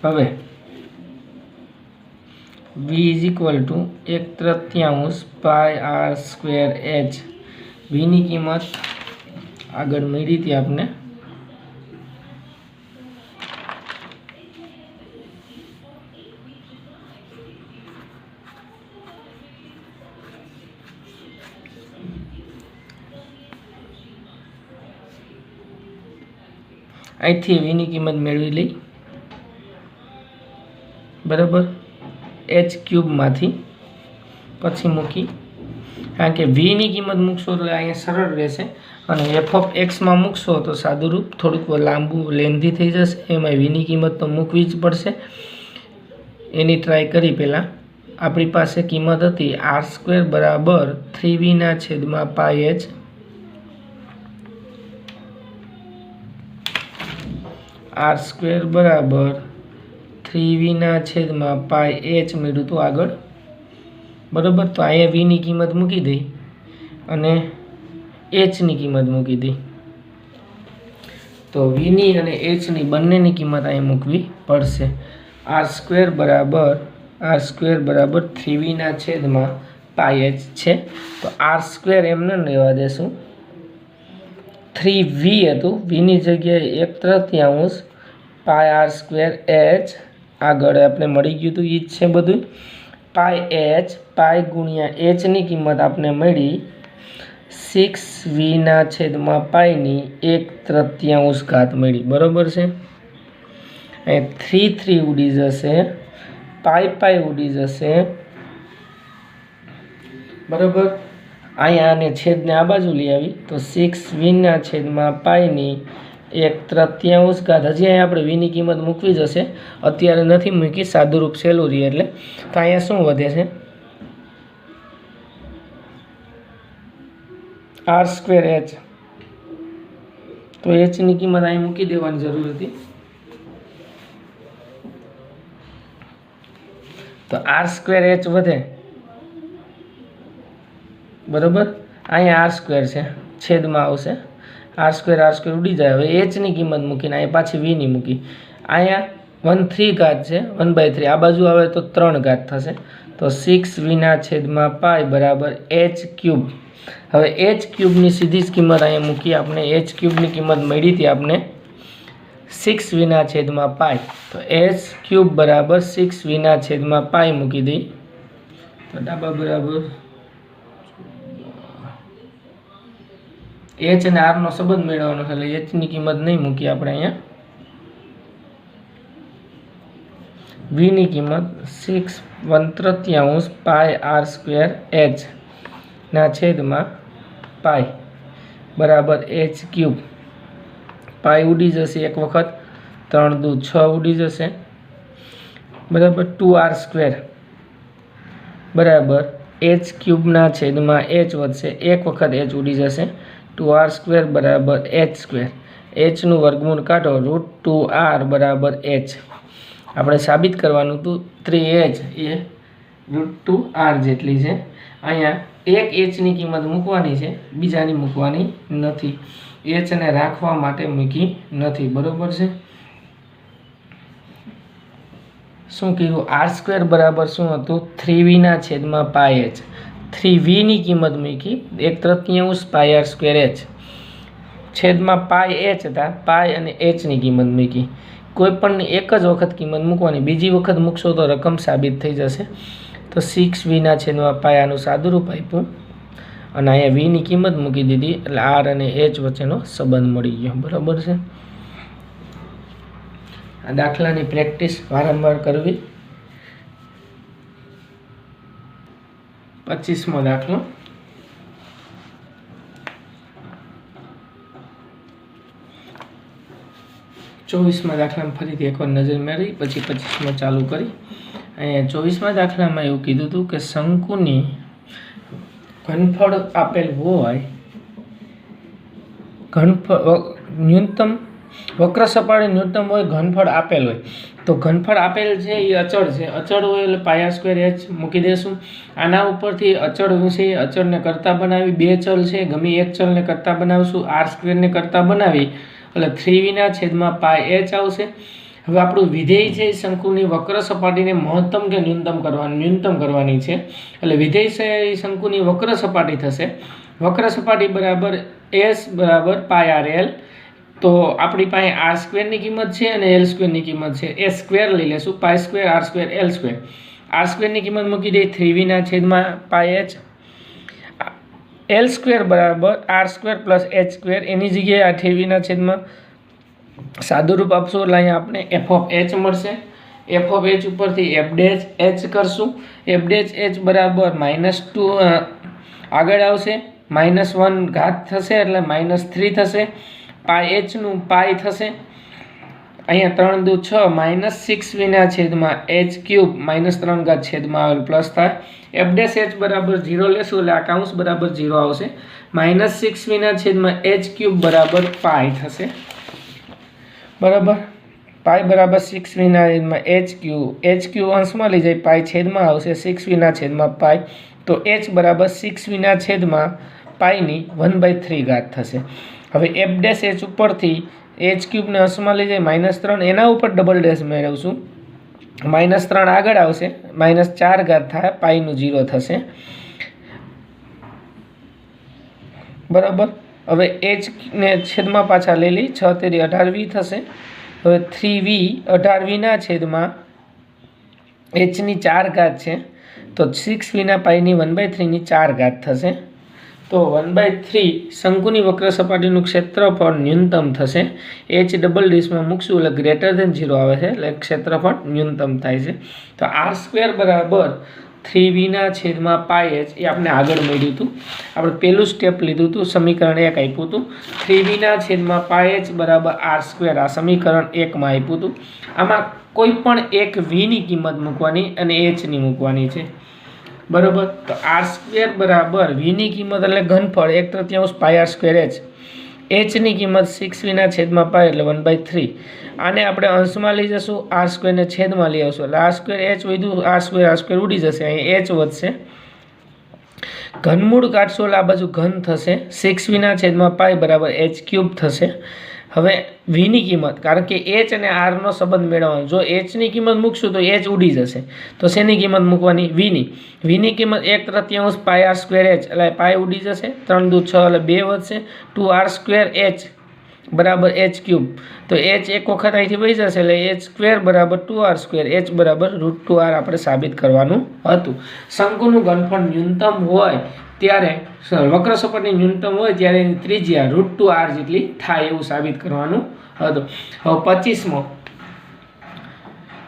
હવે v = 1/3 પાઈ r સ્ક્વેર h v ની કિંમત આગળ મળી હતી આપણે અહીંથી v ની કિંમત મેળવી લઈ બરાબર એચ ક્યુબમાંથી પછી મૂકી કારણ કે v ની કિંમત મૂકશો એટલે અહીંયા સરળ રહેશે અને એફ ઓફ એક્સમાં મૂકશો તો સાદું રૂપ થોડુંક લાંબુ લેન્ધી થઈ જશે એમાં v ની કિંમત તો મૂકવી જ પડશે એની ટ્રાય કરી પહેલાં આપણી પાસે કિંમત હતી આર સ્ક્વેર બરાબર 3v/πh, આર સ્ક્વેર બરાબર 3v/πh મેળવ્યું હતું આગળ, બરાબર. તો અહીંયા વીની કિંમત મૂકી દઈ અને એચની કિંમત મૂકી દઈ. તો વીની અને એચની બંનેની કિંમત અહીં મૂકવી પડશે. આર સ્ક્વેર બરાબર 3v/πh છે. તો આર સ્ક્વેર એમને લેવા દેશું. 3v હતું, વીની જગ્યાએ 1/3 પાય આર સ્ક્વેર એચ આગળ આપણે મળી ગયું હતું, એ જ છે બધું. પાય એચ, પાય ગુણ્યા એચની કિંમત આપણે મળી 6v/πની 1/3 મળી, બરાબર છે. અહીં 3 ઉડી જશે, પાય ઉડી જશે, બરાબર. અહીંયા આને છેદને આ બાજુ લઈ આવી તો 6v/πની 1/3. હજી અહીંયા આપણે વીની કિંમત મૂકવી જશે, અત્યારે નથી મૂકી, સાદુરૂપ સહેલું રહે એટલે. તો અહીંયા શું વધે છે? R square H. તો એચની કિંમત અહીં મૂકી દેવાની જરૂર હતી. તો આર સ્ક્વેર એચ વધે, બરાબર. અહીંયા આર સ્ક્વેર છે, છેદમાં આવશે આર સ્ક્વેર ઉડી જાય. હવે એચની કિંમત મૂકીને અહીંયા પાછી વીની મૂકી. અહીંયા 1/3 છે, 1/3 આ બાજુ આવે તો 3 થશે. તો 6v/π બરાબર h³. હવે h³ સીધી જ કિંમત અહીંયા મૂકી આપણે. h³ કિંમત મળી હતી આપણે 6v/π. તો h³ બરાબર 6v/π મૂકી દઈ. તો ડાબા બરાબર એચ અને આર નો સંબંધ મેળવવાનો છે, એટલે એચની કિંમત નહીં મૂકી આપણે અહીંયા. વીની કિંમત 6 પાય આર સ્ક્વેર એચ ના છેદમાં પાય બરાબર h³. પાય ઉડી જશે એક વખત, 3 દુ 6 ઉડી જશે, બરાબર. 2r સ્ક્વેર બરાબર h³ ના છેદમાં h વધશે, એક વખત h ઉડી જશે. 2r સ્ક્વેર બરાબર h². hનું વર્ગમૂળ કાઢો, √2r બરાબર h. આપણે સાબિત કરવાનું હતું 3h એ √2r જેટલી છે. અહીંયા એક hની કિંમત મૂકવાની છે, બીજાની મૂકવાની નથી. hને રાખવા માટે મૂકી નથી, બરાબર છે. શું કીધું? આર સ્ક્વેર બરાબર શું હતું? 3v/πh. 3vની કિંમત મૂકી 1/3 પાય આર સ્ક્વેર એચ છેદમાં પાય એચ હતા, પાય અને એચની કિંમત મૂકી. કોઈ પણ એક જ વખત કિંમત મૂકવાની, બીજી વખત મૂકશો તો રકમ સાબિત થઈ જશે. તો 6v/π આનું સાદુરૂપ આપ્યું અને અહીંયા વીની કિંમત મૂકી દીધી, એટલે આર અને એચ વચ્ચેનો સંબંધ મળી ગયો, બરાબર છે. આ દાખલાની પ્રેક્ટિસ વારંવાર કરવી. 25મો દાખલો. ચોવીસમાં દાખલામાં ફરીથી એકવાર નજર મેળવી પછી 25માં ચાલુ કરી. અહીંયા 24મા દાખલામાં એવું કીધું હતું કે શંકુની ઘનફળ આપેલ હોય, ન્યૂનતમ વક્ર સપાટી ન્યૂનતમ હોય, ઘનફળ આપેલ હોય. તો ઘનફળ આપેલ છે એ અચળ છે, અચળ હોય એટલે પાય આર સ્ક્વેર એચ મૂકી દેશું. આના ઉપરથી અચળ વિશે અચળને કરતા બનાવી, બે ચલ છે ગમે એક ચલને કરતા બનાવશું, આર સ્ક્વેરને કરતા બનાવી એટલે 3v/π h આવશે. હવે આપણું વિધેય છે શંકુની વક્ર સપાટીને મહત્તમ કે ન્યૂનતમ કરવાની છે, એટલે વિધેય છે એ શંકુની વક્ર સપાટી થશે. વક્ર સપાટી બરાબર s બરાબર પાય આર એલ. તો આપણી પાસે આર સ્ક્વેરની કિંમત છે અને એલ સ્ક્વેરની કિંમત છે, એ સ્ક્વેર લઈ લેશું, pi square R square L square. R સ્ક્વેરની કિંમત મૂકી દઈએ 3v/π h. એલ સ્ક્વેર બરાબર R square plus H square, એની જગ્યાએ આ 3v/, સાદુરૂપ આપશું એટલે અહીંયા આપણે f ઓફ h મળશે. f ઓફ h ઉપરથી f ડેશ h કરશું, f ડેશ h બરાબર -2 આગળ આવશે, -1 ઘાત થશે એટલે -3 થશે. પાય h નું પાય થશે, અહીંયા 3 દુ 6 -6 વિના છેદમાં h ક્યુબ -3 ઘાત છેદમાં આવેલ પ્લસ થાય f ડેશ h બરાબર 0 લેશું એટલે આ કૌંસ બરાબર 0 આવશે -6 વિના છેદમાં h ક્યુબ બરાબર પાઈ થશે બરાબર પાઈ બરાબર 6 વિના છેદમાં h ક્યુબ અંશમાં લઈ જાય પાઈ છેદમાં આવશે 6 વિના છેદમાં પાઈ તો h બરાબર 6 વિના છેદમાં પાઈની 1/3 ઘાત થશે હવે f ડેશ h ઉપરથી h ક્યુબને અંશમાં લઈ જાય -3 એના ઉપર ડબલ ડેશ મેળવશું -3 આગળ આવશે -4 ઘાત થાય પાઈનું 0 થશે બરાબર હવે h ને છેદમાં પાછા લઈ લઈ 6 તેરી 18v થશે હવે 3v 18v ના છેદમાં h ની 4 ઘાત છે તો 6 વિના પાઈની 1/3 ની 4 ઘાત થશે તો 1/3 શંકુની વક્ર સપાટીનું ક્ષેત્રફળ ન્યૂનતમ થશે h ડબલ ડેશમાં મૂકશું એટલે ગ્રેટર ધેન 0 આવે છે એટલે ક્ષેત્રફળ ન્યૂનતમ થાય છે તો r² બરાબર 3v ના છેદમાં પાઈ h એ આપણે આગળ મળ્યું હતું આપણે પહેલું સ્ટેપ લીધું હતું સમીકરણ 1 આપ્યું હતું 3v ના છેદમાં પાઈ h બરાબર r² આ સમીકરણ 1 માં આપ્યું હતું આમાં કોઈ પણ એક v ની કિંમત મૂકવાની અને h ની મૂકવાની છે બરાબર તો r² બરાબર v ની કિંમત એટલે ઘનફળ 1/3 પાઈ r² h ની કિંમત 6 વિના છેદમાં પાઈ એટલે 1/3 આને આપણે અંશમાં લઈ જશું r² ને છેદમાં લઈ આવશું એટલે r² h વધ્યું r² ઉડી જશે અહીં h વધશે ઘનમૂળ કાઢશો એટલે આ બાજુ ઘન થશે 6 વિના છેદમાં પાઈ બરાબર h ક્યુબ થશે હવે v ની કિંમત કારણ કે h અને r નો સંબંધ મેળવવાનો જો h ની કિંમત મૂકશું તો h ઉડી જશે તો શેની કિંમત મૂકવાની v ની કિંમત 1/3 પાઈ r² h એટલે પાઈ ઉડી જશે 3 દુ 6 એટલે 2 વધશે 2r² h બરાબર h ક્યુબ તો h એક વખત અહીંથી વહી જશે એટલે h² બરાબર 2r² h બરાબર √2r આપણે સાબિત કરવાનું હતું શંકુનું ઘનફળ ન્યૂનતમ હોય ત્યારે વક્ર સપાટી ન્યૂનતમ હોય ત્યારે એની ત્રિજ્યા √2r જેટલી થાય એવું સાબિત કરવાનું હતું હવે 25મો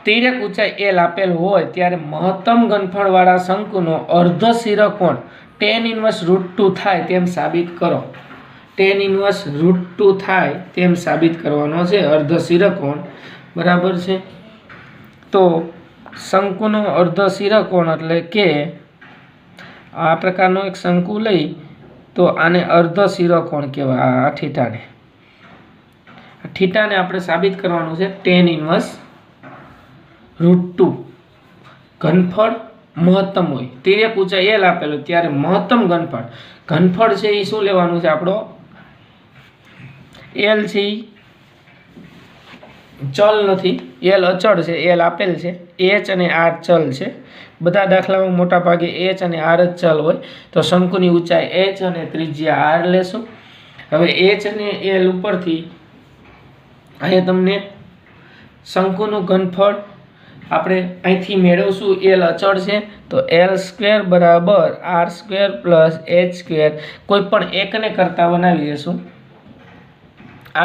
તિર્યક ઊંચાઈ l આપેલ હોય ત્યારે મહત્તમ ઘનફળવાળા શંકુનો અર્ધ શિરોકોણ tan ઇન્વર્સ √2 થાય તેમ સાબિત કરો tan ઇન્વર્સ √2 થાય તેમ સાબિત કરવાનો છે અર્ધ શિરોકોણ બરાબર છે તો શંકુનો અર્ધ શિરોકોણ એટલે કે આ પ્રકારનો એક શંકુ લઈ તો આને અર્ધ શિરોકોણ કહેવાય આ થીટાને આપણે સાબિત કરવાનું છે tan ઇન્વર્સ √2 ઘનફળ મહત્તમ હોય તિર્યક ઊંચાઈ l આપેલું ત્યારે મહત્તમ ઘનફળ છે એ શું લેવાનું છે આપણો l છે ચલ નથી l અચળ છે l આપેલ છે h અને r ચલ છે બધા દાખલામાં મોટા ભાગે h અને r જ ચલ હોય તો શંકુની ઊંચાઈ h અને ત્રિજ્યા r લેશું હવે h અને l ઉપરથી અહીંયા તમને શંકુનું ઘનફળ આપણે અહીંથી મેળવશું l અચળ છે તો l² બરાબર r² h². કોઈ પણ એકને કરતા બનાવી દઈશું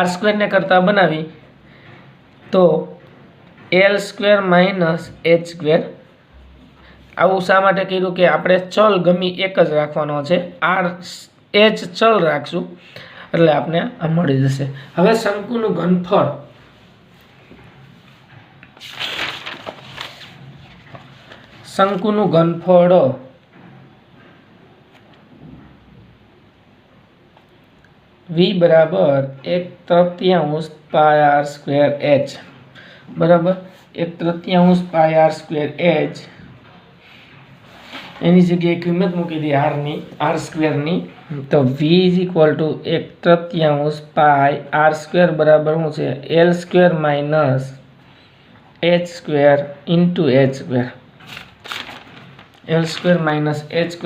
r² ને કરતા બનાવી તો l² h². આવું શા માટે કર્યું કે આપણે ચલ ગમી એક જ રાખવાનો છે r h ચલ રાખશું એટલે આપણે આ મળી જશે હવે શંકુનું ઘનફળ v બરાબર 1/3 પાઈ r² h બરાબર 1/3 પાઈ r² h એની જગ્યાએ કિંમત મૂકી દી r² ની તો v = 1/3 પાઈ r² બરાબર શું છે l² - h² into h². l² - h²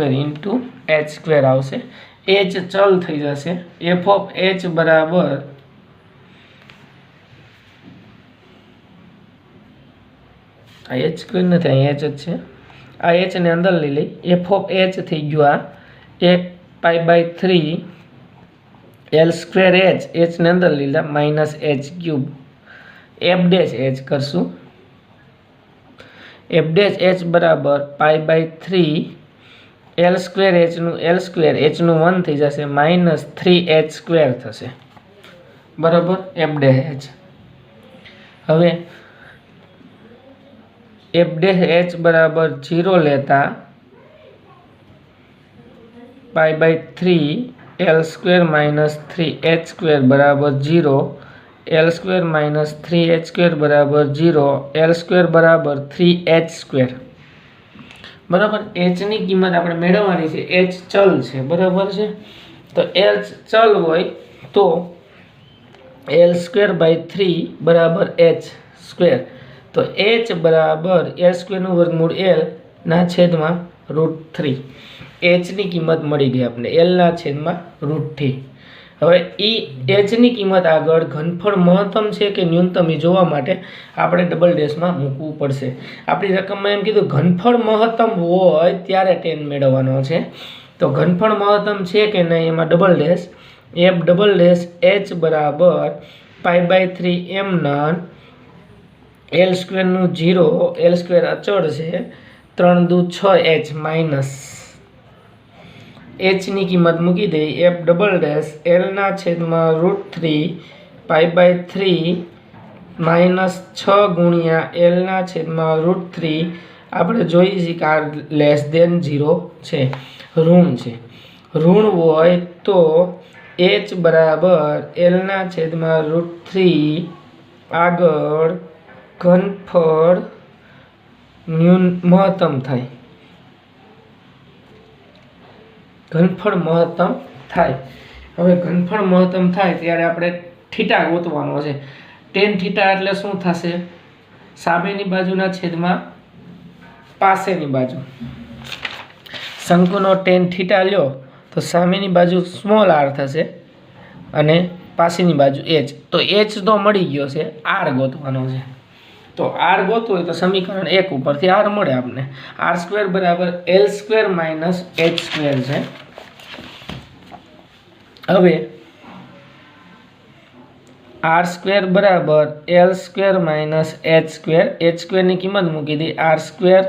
h² આવશે h ચલ થઈ જશે f ઓફ h બરાબર આ h² નથી અહીં h જ છે આ h ને અંદર લઈ લઈ f ઓફ h થઈ ગયું આ 1/3 l² h ને અંદર લીધા -h³ f ડેશ h કરશું f ડેશ h બરાબર π/3 l² h નું l² h નું 1 થઈ જશે -3h² થશે બરાબર f ડેશ h હવે એફ ડેશ એચ બરાબર 0 લેતા pi by 3 L square minus 3h square બરાબર 0, L square minus 3h square બરાબર 0, એલ સ્ક્વેર બરાબર 3h સ્ક્વેર. બરાબર. એચની કિંમત આપણે મેળવવાની છે. એચ ચલ છે. બરાબર છે. તો એચ ચલ હોય તો એલ સ્ક્વેર બાય 3 બરાબર એચ સ્ક્વેર. તો એચ બરાબર એલ સ્ક્વેરનું વર્ગમૂળ એલ ના છેદમાં √3. એચની કિંમત મળી ગઈ આપણે એલના છેદમાં √3. હવે એચની કિંમત આગળ ઘનફળ મહત્તમ છે કે ન્યૂનતમ એ જોવા માટે આપણે ડબલ ડેશમાં મૂકવું પડશે. આપણી રકમમાં એમ કીધું ઘનફળ મહત્તમ હોય ત્યારે ટેન મેળવવાનો છે. તો ઘનફળ મહત્તમ છે કે નહીં એમાં double dash F double dash H બરાબર પાઈ બાય 3 એમ નન એલ સ્ક્વેરનું 0, એલ સ્ક્વેર અચળ છે, 3 દુ 6h માઇનસ એચની કિંમત મૂકી દઈ એફ ડબલ ડેશ એલના છેદમાં √3 પાઈ બાય 3 માઇનસ 6 ગુણ્યા એલના છેદમાં √3. આપણે જોઈએ છીએ કે આ લેસ દેન 0 છે, ઋણ છે. ઋણ હોય તો એચ બરાબર એલના છેદમાં √3 આગળ ઘનફળ મહત્તમ થાય. ઘનફળ મહત્તમ થાય. હવે ઘનફળ મહત્તમ થાય ત્યારે આપણે થીટા ગોતવાનો છે. ટેન થીટા એટલે શું થશે? સામેની બાજુના છેદમાં પાસેની બાજુ. શંકુનો ટેન થીટા લ્યો તો સામેની બાજુ સ્મોલ આર થશે અને પાસેની બાજુ એચ. તો એચ તો મળી ગયો છે, આર ગોતવાનો છે. તો આર ગોતવું હોય તો સમીકરણ 1 ઉપરથી આર મળે આપણને. આર સ્ક્વેર બરાબર L square minus H square છે. હવે આર સ્ક્વેર બરાબર L square minus H square. H સ્ક્વેરની કિંમત મૂકી દી R square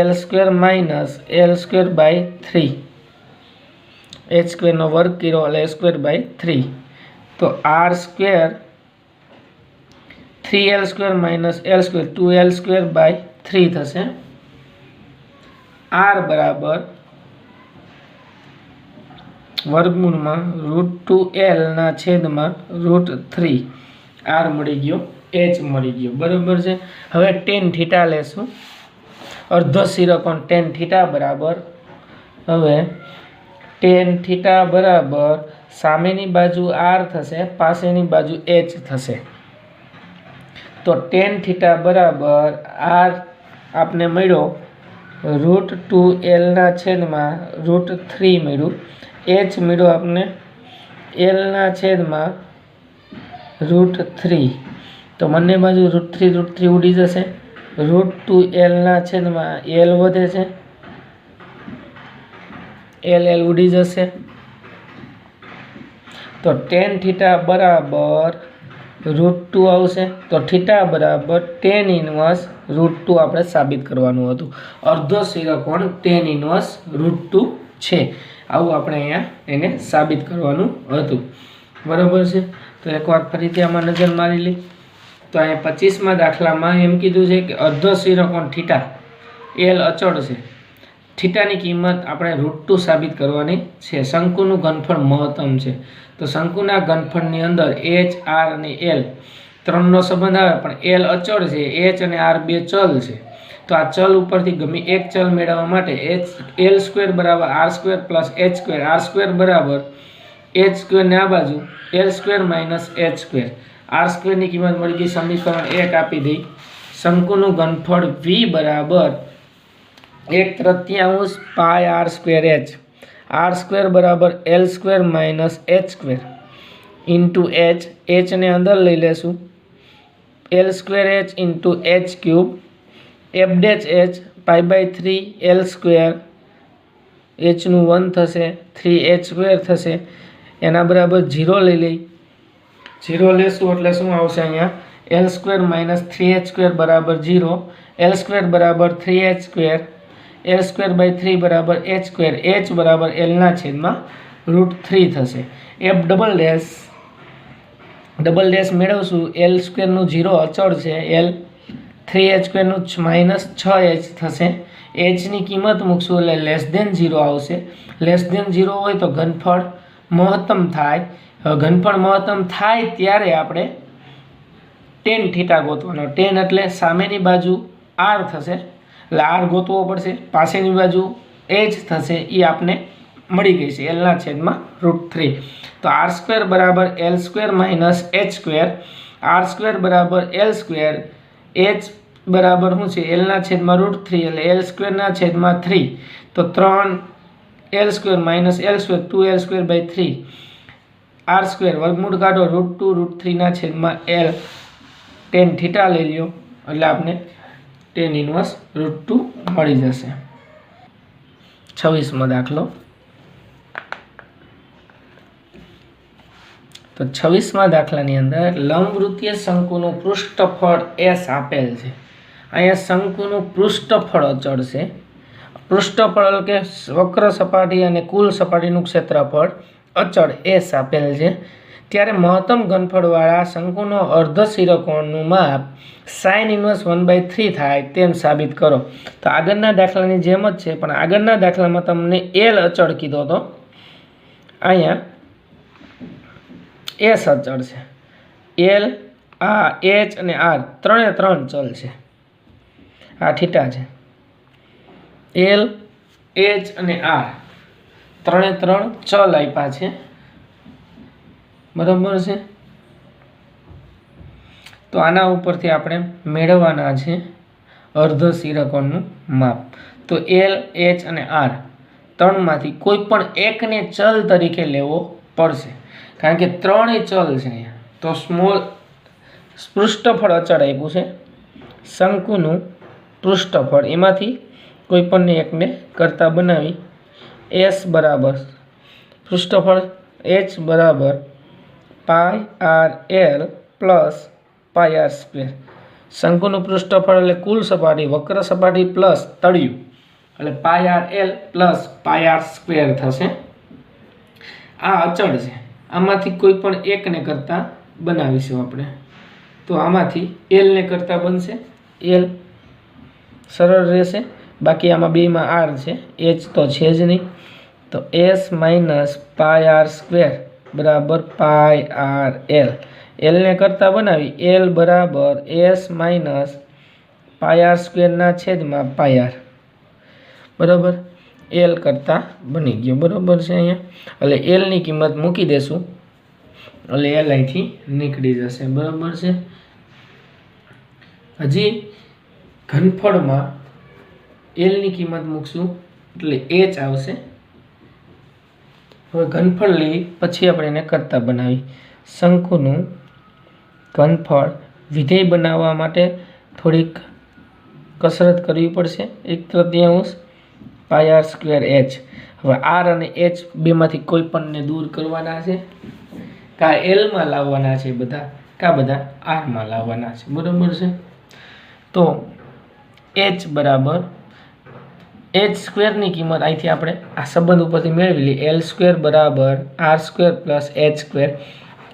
L square minus L square by 3. H સ્ક્વેરનો વર્ગ કર્યો એટલે એલ સ્ક્વેર બાય 3. તો R square 3l square minus L square 2l square by 3 થશે. આર બરાબર વર્ગમૂળમાં √2l ના છેદમાં √3. આર મળી ગયો, એચ મળી ગયો. બરાબર છે. હવે ટેન થીટા લેશું. અર્ધ સિરકોણ ટેન થીટા બરાબર, હવે ટેન થીટા બરાબર સામેની બાજુ આર થશે, પાસેની બાજુ એચ થશે. તો ટેન થીટા બરાબર આર આપને મળ્યો √2l ના છેદમાં √3 મળ્યું. એચ મળ્યો આપને એલના છેદમાં √3. તો બંને બાજુ √3 ઉડી જશે. √2l ના છેદમાં એલ વધે છે, એલ ઉડી જશે. તો ટેન થીટા બરાબર √2 આવશે. તો થીટા બરાબર ટેન ઇનવર્સ √2 આપણે સાબિત કરવાનું હતું. અર્ધો સિરકોણ ટેન ઇનવર્સ √2 છે. આવું આપણે અહીંયા એને સાબિત કરવાનું હતું. બરાબર છે. તો એકવાર ફરીથી આમાં નજર મારી લઈ. તો અહીંયા 25મા દાખલામાં એમ કીધું છે કે અર્ધો સિરકોણ થીટા એલ અચળ છે. થીટાની કિંમત આપણે √2 સાબિત કરવાની છે. શંકુનું ઘનફળ મહત્તમ છે. તો શંકુના ઘનફળની અંદર એચ, આર અને એલ ત્રણનો સંબંધ આવે, પણ એલ અચળ છે, એચ અને આર બે ચલ છે. તો આ ચલ ઉપરથી ગમે એક ચલ મેળવવા માટે એલ સ્ક્વેર બરાબર R square plus H square. R square બરાબર એચ સ્ક્વેરને આ બાજુ L square minus H square. R સ્ક્વેરની કિંમત મળી ગઈ. સમીકરણ 1 આપી દઈ. શંકુનું ઘનફળ વી બરાબર 1/3 pi R square H. R square બરાબર L square minus H square into H. એચને અંદર લઈ લેશું. L square H into H cube. F dash H pi by 3 L square. એચનું 1 થશે, 3h સ્ક્વેર થશે. એના બરાબર 0 લઈ લઈ. 0 લેશું એટલે શું આવશે અહીંયા? L square minus 3h square બરાબર 0. એલ સ્ક્વેર બરાબર 3h square. L square by 3 બરાબર એચ સ્ક્વેર. એચ બરાબર એલના છેદમાં √3 થશે. F double dash double dash મેળવશું એલ સ્ક્વેરનું 0 અચળ છે એલ 3h² -6h થશે એચની કિંમત મૂકશું એટલે લેસ દેન 0 આવશે લેસ દેન 0 હોય તો ઘનફળ મહત્તમ થાય ઘનફળ મહત્તમ થાય ત્યારે આપણે ટેન થીટા ગોતવાનો ટેન એટલે સામેની બાજુ આર થશે એટલે આર ગોતવો પડશે પાસેની બાજુ એચ થશે એ આપને મળી ગઈ છે એલના છેદમાં √3 તો r² બરાબર l² - h² r² બરાબર l² h બરાબર શું છે એલના છેદમાં √3 એટલે l² ના છેદમાં 3 તો 3 l² - l² 2l²/3 r² વર્ગમૂળ કાઢો √2 √3 ના છેદમાં l ટેન થીટા લઈ લ્યો એટલે આપણે ટેન ઇન્વર્સ √2 મળી જશે 26મો દાખલો તો 26મા દાખલાની અંદર લંબવૃત્તીય શંકુનું પૃષ્ઠફળ S આપેલ છે અહીંયા શંકુનું પૃષ્ઠફળ અચળ છે પૃષ્ઠફળ એટલે કે વક્ર સપાટી અને કુલ સપાટીનું ક્ષેત્રફળ અચળ S આપેલ છે ત્યારે મહત્તમ ઘનફળવાળા શંકુનો અર્ધશિરોકોણનું માપ sin ઇન્વર્સ 1/3 થાય તેમ સાબિત કરો તો આગળના દાખલાની જેમ જ છે પણ આગળના દાખલામાં તમને L અચળ કીધો હતો અહીંયા S અચળ છે L આ H અને R ત્રણે ત્રણ ચલ છે આ થીટા છે L H અને R ત્રણે ત્રણ ચલ આપ્યા છે બરાબર છે તો આના ઉપરથી આપણે મેળવવાના છે અર્ધશિરોકોણનું માપ તો L H અને R ત્રણમાંથી કોઈ પણ એકને ચલ તરીકે લેવો પડશે કારણ કે ત્રણેય ચલ છે અહીંયા તો સ્મોલ પૃષ્ઠફળ અચળ આપ્યું છે શંકુનું પૃષ્ઠફળ એમાંથી કોઈ પણ એકને કરતા બનાવી S બરાબર પૃષ્ઠફળ H બરાબર πr_l પ્લસ πr². શંકુનું પૃષ્ઠફળ એટલે કુલ સપાટી વક્ર સપાટી પ્લસ તળિયું એટલે πr_l પ્લસ πr² થશે આ અચળ છે આમાંથી કોઈ પણ એકને કરતા બનાવીશું આપણે તો આમાંથી l ને કરતા બનશે l સરળ રહેશે બાકી આમાં બેમાં r છે h તો છે જ નહીં તો s - πr² બરાબર πr_l l ને કરતા બનાવી l બરાબર s - πr² ના છેદમાં πr બરાબર l કરતા બની ગયો બરાબર છે અહીંયા એટલે l ની કિંમત મૂકી દેશું એટલે l અહીંથી નીકળી જશે બરાબર છે હજી ઘનફળમાં l ની કિંમત મૂકશું એટલે h આવશે હવે ઘનફળ લઈ પછી આપણે એને કરતા બનાવી શંકુનું ઘનફળ વિધેય બનાવવા માટે થોડીક કસરત કરવી પડશે 1/3 πr²h હવે r અને h બેમાંથી કોઈ પણને દૂર કરવાના છે કા l માં લાવવાના છે બધા કા બધા r માં લાવવાના છે બરાબર છે તો h બરાબર h² ની કિંમત અહીંથી આપણે આ સંબંધ ઉપરથી મેળવી લઈએ l² બરાબર r² પ્લસ h²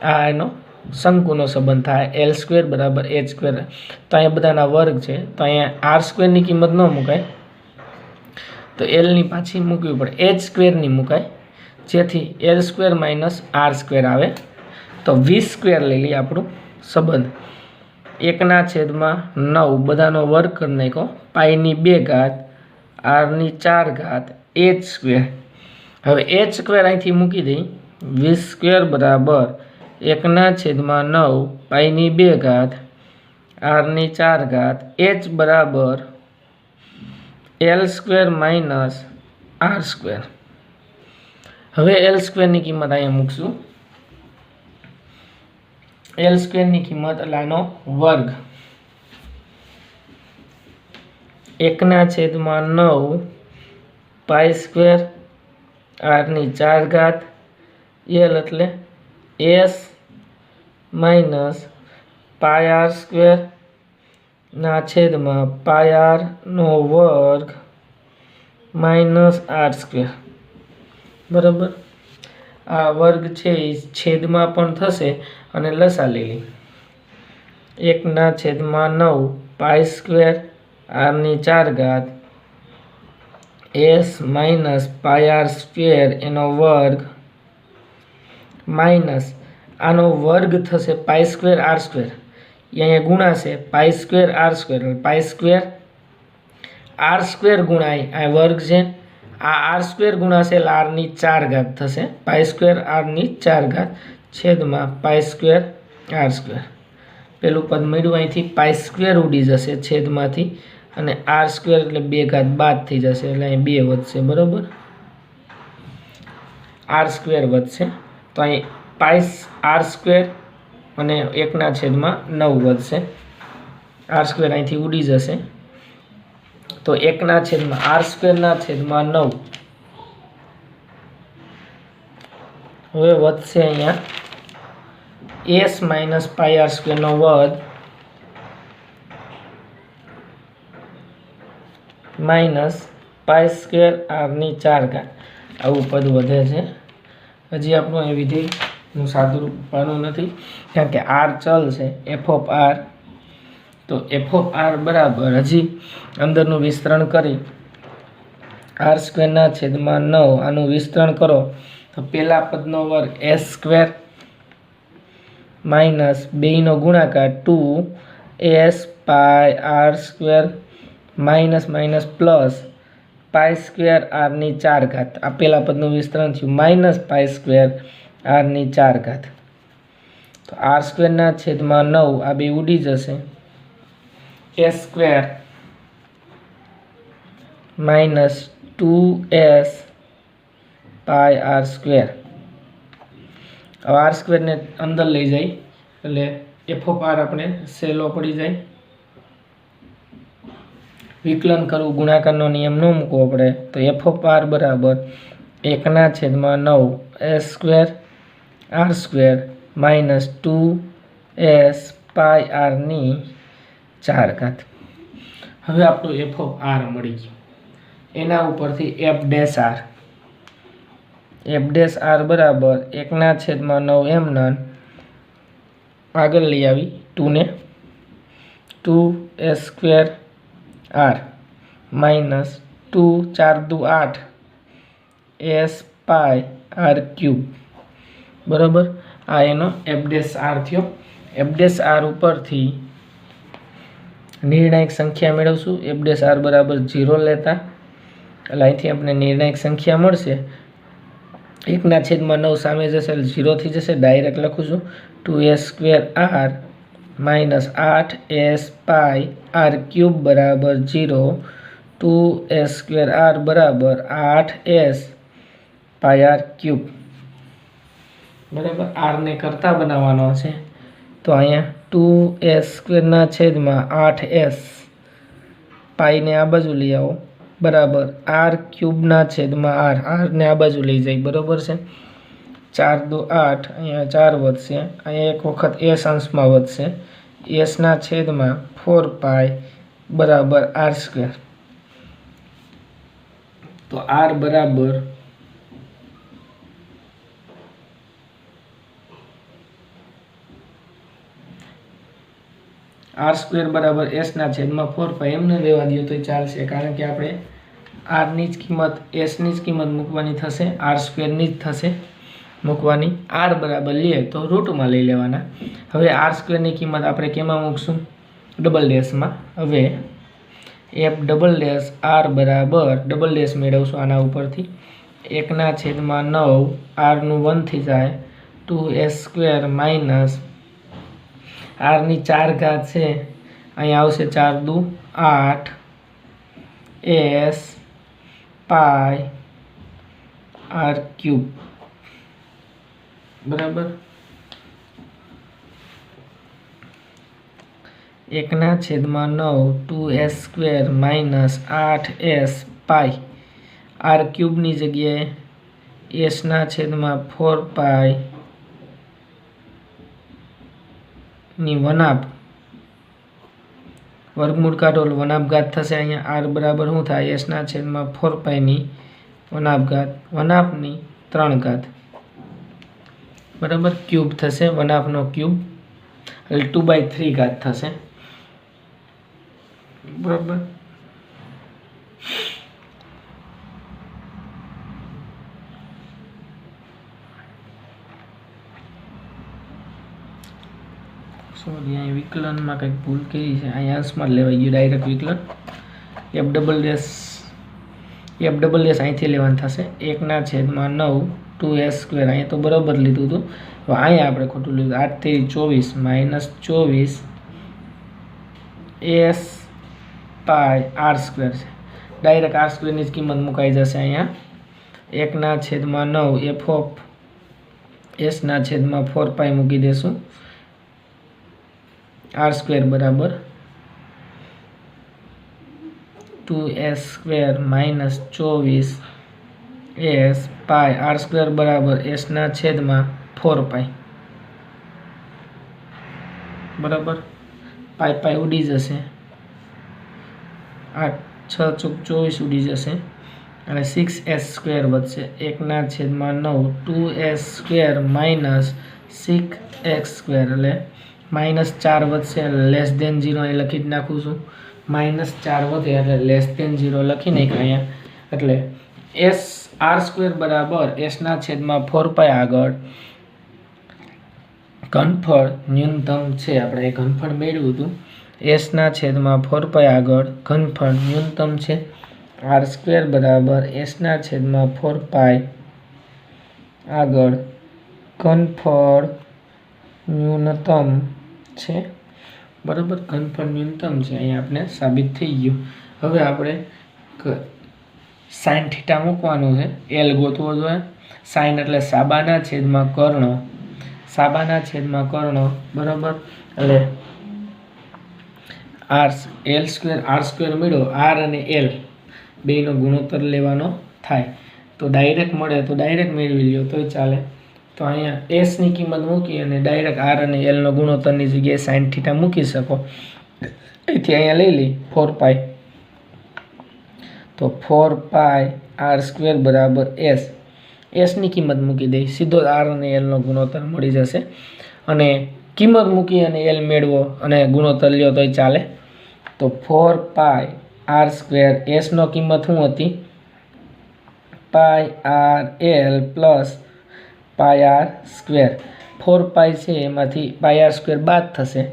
આ એનો શંકુનો સંબંધ થાય l² બરાબર h² તો અહીંયા બધાના વર્ગ છે તો અહીંયા r² ની કિંમત ન મુકાય તો l ની પાછી મૂકવી પડે h² ની મુકાય જેથી l² - r² આવે તો v² લઈ લઈએ આપણું સંબંધ 1/9 બધાનો વર્ગ કરી નાખો π² r⁴ h². હવે h² અહીંથી મૂકી દઈ v² બરાબર 1/9 π² r⁴ h બરાબર l² - r². હવે l² ની કિંમત અહીંયા મૂકશું l² ની કિંમત એટલે આનો વર્ગ 1/9 π² r⁴ l એટલે s - πr² ના છેદમાં πr નો વર્ગ -r². બરાબર આ વર્ગ છે એ છેદમાં પણ થશે અને લસા લઈ લઈએ 1/9 પાઈ સ્ક્વેર આરની 4 ઘાત s minus pi R square એનો વર્ગ માઇનસ આનો વર્ગ થશે પાઈ સ્ક્વેર આર સ્ક્વેર અહીંયા ગુણાશે pi square R square pi square R square ગુણાય આ વર્ગ છે આ આર સ્ક્વેર ગુણાશે એટલે આરની 4 ઘાત થશે પાઈ સ્ક્વેર આરની 4 ઘાત છેદમાં પાઈ સ્ક્વેર આર સ્ક્વેર પેલું પદ મળ્યું અહીંથી પાઈ સ્ક્વેર ઉડી જશે છેદમાંથી અને આર સ્ક્વેર એટલે 2 ઘાત બાદ થઈ જશે એટલે અહીં 2 વધશે બરાબર આર સ્ક્વેર વધશે તો અહીં પાઈ આર સ્ક્વેર અને 1/9 વધશે આર સ્ક્વેર અહીંથી ઉડી જશે તો 1/9 આર સ્ક્વેરના છેદમાં 9 હવે વધશે અહીંયા s માઇનસ પાઈ આર સ્ક્વેરનો વર્ગ માઇનસ પાઈ સ્ક્વેર આરની 4 ઘાત આવું પદ વધે છે હજી આપણું એ વિધેયનું સાદું રૂપ પાડવું નથી કારણ કે આર ચલ છે એફ ઓફ આર તો એફ ઓફ આર બરાબર હજી અંદરનું વિસ્તરણ કરી આર સ્ક્વેરના છેદમાં 9 આનું વિસ્તરણ કરો તો પહેલા પદનો વર્ગ એસ સ્ક્વેર માઇનસ 2નો ગુણાકાર 2s pi R square minus minus plus pi square આરની 4 ઘાત આ પહેલા પદનું વિસ્તરણ થયું માઇનસ પાઈ સ્ક્વેર આરની 4 ઘાત તો આર સ્ક્વેરના છેદમાં 9 આ બે ઉડી જશે S square minus 2s pi R square હવે આર સ્ક્વેરને અંદર લઈ જાય એટલે એફ ઓફ આર આપણે સહેલો પડી જાય વિકલન કરવું ગુણાકારનો નિયમ ન મૂકવો પડે તો એફ ઓફ આર બરાબર 1/9 S square R square minus 2s pi આરની 4 ઘાત હવે આપણું એફ ઓફ આર મળી ગયું એના ઉપરથી એફ ડેશ આર બરાબર 1/9 એમ નન આગળ લઈ આવી 2 ને 2s સ્ક્વેર આર માઇનસ 2 4 દુ 8 એસ પાઈ આર ક્યુબ બરાબર આ એનો એફ ડેશ આર થયો એફ ડેશ આર ઉપરથી નિર્ણાયક સંખ્યા મેળવશું એફ ડેશ આર બરાબર 0 લેતા એટલે અહીંથી આપણે નિર્ણાયક સંખ્યા મળશે 1/9 સામે જશે એટલે 0 થઈ જશે ડાયરેક્ટ લખું છું 2s square R minus 8s pi R cube બરાબર 0 2s સ્ક્વેર આર બરાબર 8s પાઈ આર ક્યુબ બરાબર આરને કરતા બનાવવાનો છે તો અહીંયા 2s સ્ક્વેરના છેદમાં 8s પાઈને આ બાજુ લઈ આવો બરાબર આર ક્યુબના છેદમાં આરને આ બાજુ લઈ જાય બરાબર છે 4 દુ 8 અહીંયા 4 વધશે અહીંયા એક વખત એસ અંશમાં વધશે એસના છેદમાં 4 પાઈ બરાબર આર સ્ક્વેર તો આર બરાબર આર સ્ક્વેર બરાબર એસના છેદમાં 4 પાઈ એમને લેવા દો તો ચાલશે કારણ કે આપણે આરની જ કિંમત એસની જ કિંમત મૂકવાની થશે આર સ્ક્વેરની જ થશે મૂકવાની આર બરાબર લઈએ તો રૂટમાં લઈ લેવાના હવે આર સ્ક્વેરની કિંમત આપણે કેમાં મૂકશું ડબલ ડેશમાં હવે એફ ડબલ ડેશ આર બરાબર ડબલ ડેશ મેળવશું આના ઉપરથી 1/9 આરનું 1 થઈ જાય 2s સ્ક્વેર માઇનસ આરની 4 ઘાત છે અહીંયા આવશે 4 દુ 8 એસ પાઈ આર ક્યુબ બરાબર 1/9 2s square minus 8s pi R ક્યુબની જગ્યાએ એસના છેદમાં 4 પાઈ ની વનાપ વર્ગમૂળ કાઢો એટલે વનાપઘાત થશે અહીંયા આર બરાબર શું થાય એસના છેદમાં 4 પાઈની વનાપઘાત વનાપની 3 ઘાત बराबर क्यूब थशे 1/2 क्यूब એટલે 2/3 घात थशे बराबर। सॉरी अँ विकलन में कई भूल करी है, अँ अंश में लेवाई गयु डायरेक्ट विकलन एफ डबल डैश अँ लेवानुं थशे 1/9 2s² अँ तो बराबर लीधुं हतुं, तो अँ आपणे खोटुं लीधुं 8 तेरी 24 -24 s पाई r² है। डायरेक्ट r² ની કિંમત મુકાઈ જશે અહીંયા 1/9 f ऑफ s/4 पाई મૂકી દેશું r² बराबर 2s² -24 s पाई r² बराबर s/4 पाई बराबर पाई पाई उड़ी जशे 8 6 चौक 24 उड़ी जशे અને 6s² વધશે 1/9 2s² -6x² એટલે -4 વધશે લેસ દેન 0 અહીં લખી જ નાખું છું -4 વધે એટલે લેસ દેન 0 લખી નાખ્યા અહીંયા એટલે s r² બરાબર s/4 પાઈ આગળ ઘનફળ ન્યૂનતમ છે। આપણે એ ઘનફળ મેળવ્યું હતું s/4 પાઈ આગળ ઘનફળ ન્યૂનતમ છે r² बराबर s/4 पाई आगळ घनफळ न्यूनतम है बराबर घनफळ न्यूनतम है अहीं आपने साबित थई गयुं। हवे आपणे साइन थीटा मूकवानुं छे एल गोतवो जोईए साइन एटले साबाना छेदमां कर्ण बराबर एटले r² मळ्यो r अने l बेनो गुणोत्तर लेवानो थाय तो डायरेक्ट मळे तो डायरेक्ट मेळवी ल्यो तोय चाले। तो अहींया s नी किंमत मूकी अने डायरेक्ट r अने l नो गुणोत्तरनी जग्याए sin थीटा मूकी शको। एथी अहींया लई ली 4 पाई तो 4 पाई r² बराबर s नी किंमत मूकी दई सीधो r अने l नो गुणोत्तर मळी जशे अने किंमत मूकी अने l मेळवो अने गुणोत्तर ल्यो तोय चाले। तो 4 पाई r² s नो किंमत शुं हती पाई r l plus pi r²। 4 पाई छे एमांथी पाई r² बाद थशे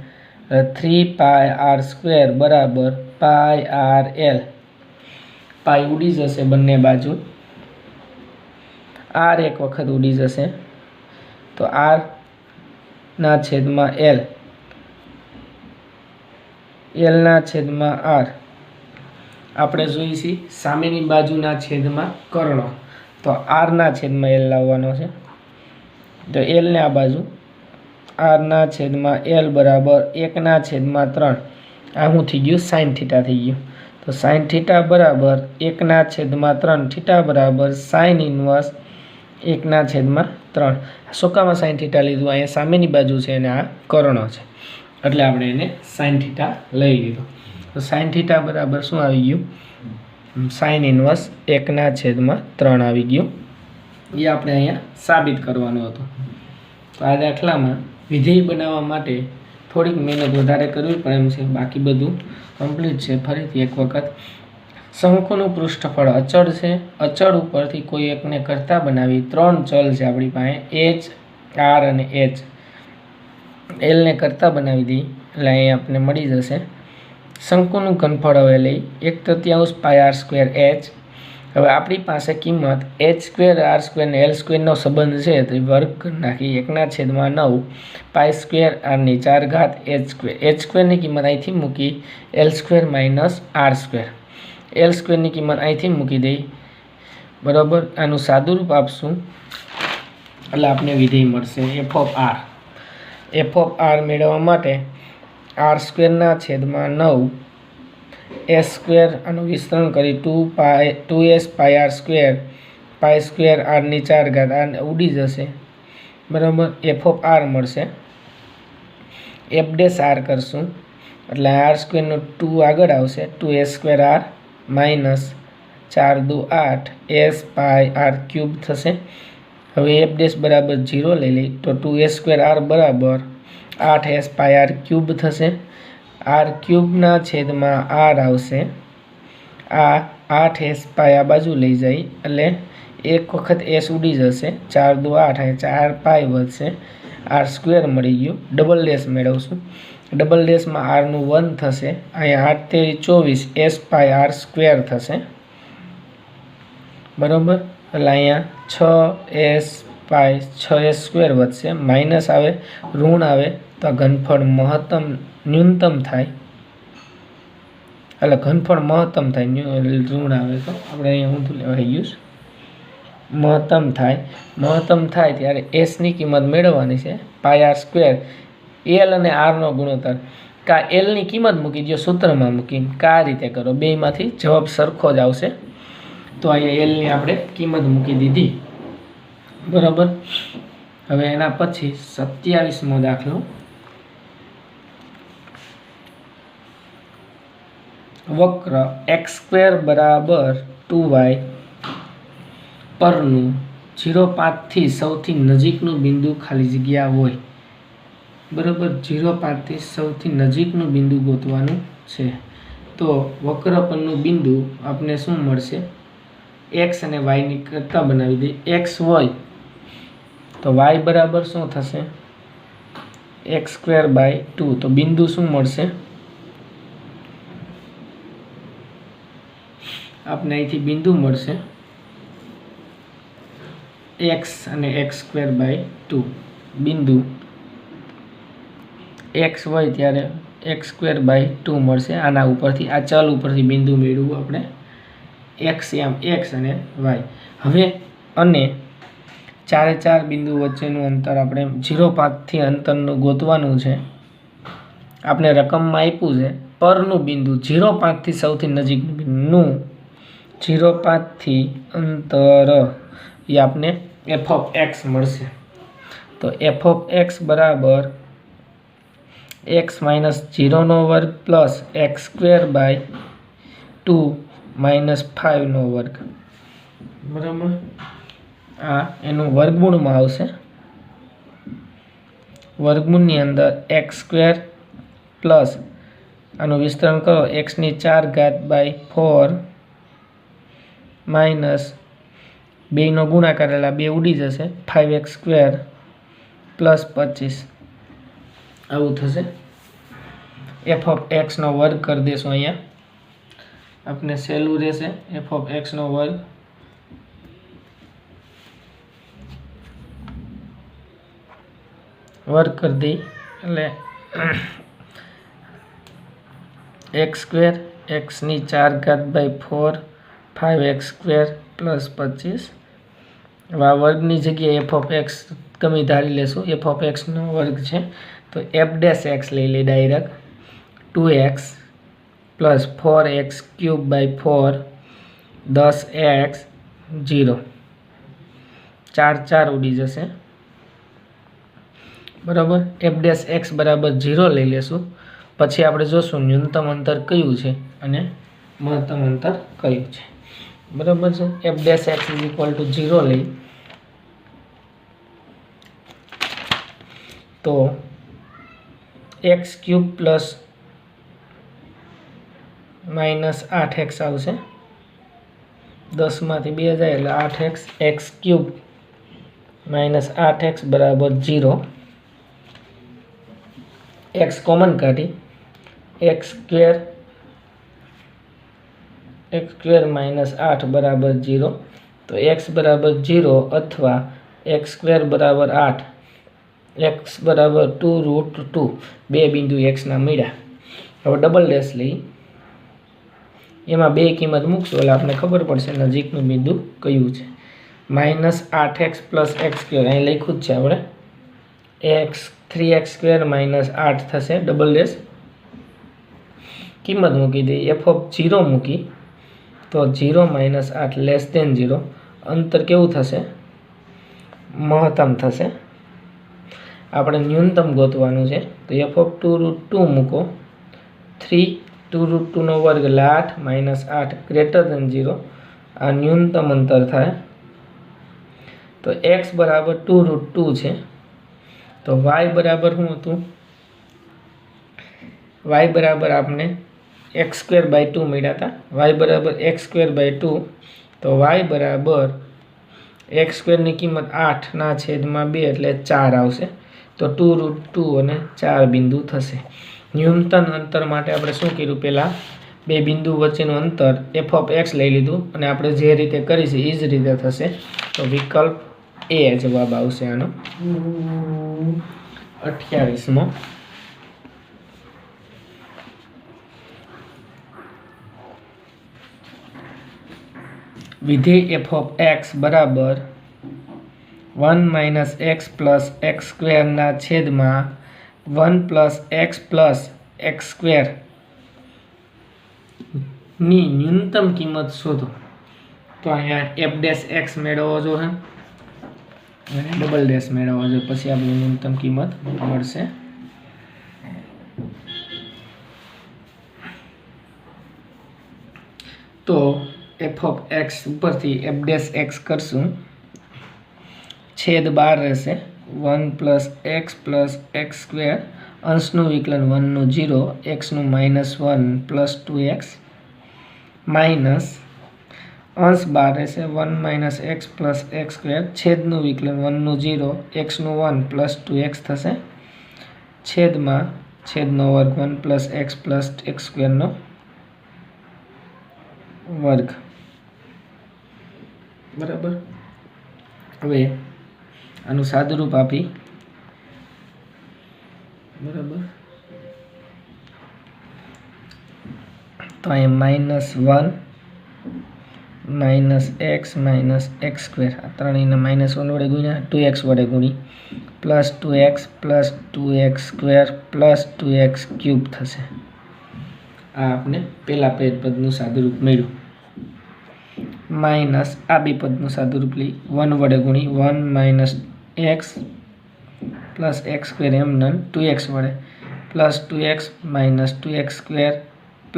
3 पाई r² बराबर पाई r l पाई उड़ी जशे बंने बाजू r एक वखत उड़ी जशे तो r ना छेदमां l l ना छेदमां r આપણે જોઈશી સામેની બાજુના છેદમાં કર્ણ તો r ના છેદમાં l લાવવાનો છે તો l ને આ બાજુ r ના છેદમાં l બરાબર 1/3 આ શું થઈ ગયું sin थीटा થઈ ગયું। તો sin थीटा બરાબર 1/3 थीटा बराबर sin इनवर्स 1/3 શું કામ sin थीटा લીધું અહીંયા સામેની બાજુ છે અને આ કર્ણ છે એટલે આપણે એને sin थीटा લઈ લીધો। तो sin थीटा बराबर शू आई गयु sin इनवर्स 1/3 आई गयु ये आपणे अहींया साबित करवानुं हतुं। तो आ दाखलामां विधेय बनाववा माटे थोड़ीक मेहनत वधारे करवी पड़े एम छे बाकी बधुं कम्प्लीट छे। फरीथी एक वखत शंकुनुं पृष्ठफळ अचळ छे अचळ उपरथी कोई एकने करता बनावी 3 चल छे आपणी पासे h r अने h l ने करता बनावी दई એટલે અહીં आपने मळी जशे शंकुનું ઘનફળ હવે લઈ 1/3 પાઈ r² h। હવે આપણી પાસે કિંમત h² r² ને l² નો સંબંધ છે તો વર્ગ કરી નાખી 1/9 પાઈ² r⁴ h² ની કિંમત અહીંથી મૂકી l² r²। l² ની કિંમત અહીંથી મૂકી દઈ બરાબર આનું સાદુરૂપ આપશું એટલે આપણે વિધેય મળશે f ऑफ r મેળવવા માટે r² ના છેદમાં 9 s² આનું વિસ્તરણ કરી 2s પાઈ r² પાઈ² r⁴ આ ઉડી જશે બરાબર f ऑफ r મળશે f ડેશ r કરશું એટલે r² નો 2 આગળ આવશે 2s² r માઇનસ 4 2 8 s પાઈ r³ થશે। हवे एफ डैश बराबर 0 लई लई तो 2a² बराबर 8s पाई r क्यूब थशे। r क्यूब ना छेद में r आवशे। आ 8s पाई आ बाजू लई जाई एटले एक वखत s उड़ी जशे। 4 2 8 अहीं 4 पाई वधशे। r² मळी गयुं। डबल डैश मेळवशुं। डबल डैश में r नु 1 थशे। अहीं 8 तेरी 24 s पाई r² थशे बराबर। एटले अहींया 6s पाई 6s² वधशे। माइनस आवे ऋण आवे तो घनफળ महत्तम न्यूनतम थाय એટલે ઘનફળ મહત્તમ થાય ઋણ આવે તો આપણે અહીંયા ઊંધું લેવાઈ ગયું મહત્તમ થાય ત્યારે એસ ની કિંમત મેળવવાની છે પાઈ આર સ્ક્વેર એલ અને આર નો ગુણોત્તર કા એલ ની કિંમત મૂકી દો સૂત્રમાં મૂકી કા રીતે કરો બેમાંથી જવાબ સરખો જ આવશે। તો અહીંયા એલ ની આપણે કિંમત મૂકી દીધી બરાબર। હવે એના પછી 27મો દાખલો वक्र x² बराबर 2y परनु 0,5 थी सौथी नजीकनु बिंदु खाली जग्या होय बराबर। 0,5 थी सौथी नजीकनु बिंदु गोतवानुं छे। तो वक्र परनु बिंदु आपने शुं मळशे x अने y नी करता बनावी दे x होय तो y बराबर शुं थशे x²/2 तो बिंदु शुं मळशे आपने अहींथी बिंदु मळशे x अने x²/2 बिंदु x होय त्यारे x²/2 मळशे। आना उपरथी आ चल उपरथी बिंदु मेळवुं आपणे x अने y। हवे अने चारे चार बिंदु वच्चेनुं अंतर आपणे 0,5 थी अंतरनुं गोतवानुं छे। आपणे रकममां आप्युं छे परनुं बिंदु 0,5 थी सौथी नजीकनुं बिंदु 0,5 थी अंतर ये आपने एफ ऑफ एक्स मळशे। तो एफ ऑफ एक्स बराबर एक्स माइनस 0 नो वर्ग प्लस x²/2 माइनस 5 नो वर्ग बराबर। आ एनु वर्गमूळ में आवशे। वर्गमूळ नी अंदर x² प्लस आनु विस्तरण करो x नी 4/4 माइनस 2 नो गुणाकार એટલે 2 ઉડી જશે 5x² प्लस 25 આવું થશે। f ऑफ x નો વર્ગ કરી દેશું અહીંયા આપણે સહેલું રહેશે f ऑफ x નો વર્ગ कर दी એટલે x² x नी 4/4 5x² प्लस 25 आ वर्गनी जगह एफ ऑफ एक्स गमी धारी लेशू एफ ऑफ एक्स नो वर्ग है तो एफ डैश एक्स ले ले direct 2x plus 4x³ 10x 0 4 4 उड़ी जશે बराबर। एफ डैश एक्स बराबर 0 लई लेशू पछी आपणे जोशुं न्यूनतम अंतर कयुं छे अने महत्तम अंतर कयुं छे बराबर है। F dash X is equal to 0 लई तो x³ प्लस माइनस 8x आवशे 10 मांथी 2 जाए એટલે 8x x³ माइनस 8x बराबर 0 x कॉमन काढी x² माइनस 8 बराबर 0 तो x बराबर 0 अथवा x² बराबर 8 x बराबर 2√2 बे बिंदु x ना मळ्या। हवे डबल डैश लई एमां बे किंमत मूकशो એટલે आपने खबर पड़शे नजीकनुं बिंदु कयुं छे। माइनस 8x प्लस x² અહીં લખ્યું જ છે આપણે x 3x² माइनस 8 थशे डबल डैश किंमत मूकी दे f ऑफ 0 मूकी तो 0 माइनस 8 लेस देन 0 अंतर केवुं थशे महत्तम थशे। આપણે ન્યૂનતમ ગોતવાનું છે તો f ऑफ 2√2 મૂકો 3 2√2 નો વર્ગ એટલે 8 માઇનસ 8 ગ્રેટર દેન 0 આ ન્યૂનતમ અંતર થાય तो x बराबर 2√2 है। तो y बराबर शू हतुं? y बराबर आपने x²/2 मळ्या था। y बराबर x²/2 तो y बराबर x² ની કિંમત 8/2 એટલે 4 આવશે। तो 2√2 અને 4 बिंदु थशे। न्यूनतम अंतर माटे आपणे शुं कर्युं? पहेला बे बिंदु वच्चेनुं अंतर f(x) लई लीधुं अने आपणे जे रीते करी छे ए ज रीते थशे। तो विकल्प ए जवाब आवशे आनो 28मो। विधेय f(x) बराबर 1 - x + x² ना छेदमां 1 + x + x² नी न्यूनतम किंमत शोधो। तो अहींया f' x मेळवવો जोईए અને ડબલ ડેશ મેળવવો જોઈએ, પછી આપણી ન્યૂનતમ કિંમત મળશે। तो f(x) ઉપરથી f' કરશું, છેદ 12 રહેશે। 1 + x + x², અંશનું વિકલન 1 નું 0, x નું -1 + 2x માઇનસ अंश 12 રહેશે 1 - x + x², છેદનું વિકલન 1 નું 0, x નું 1 + 2x થશે, છેદમાં છેદનો વર્ગ 1 + x + x² નો વર્ગ। बराबर। હવે આનું સાદુરૂપ આપી, બરાબર, તો અહીં -1 - x - x², આ ત્રણેયને -1 વડે ગુણ્યા 2x વડે ગુણી +2x + 2x² + 2x³ થશે। આ આપણે પહેલા પદનું સાદુરૂપ મળ્યું। માઇનસ આ બે પદનું સાદુરૂપ લઈ 1 વડે ગુણી 1 - x + x² એમનેમ 2x વડે +2x - 2x² +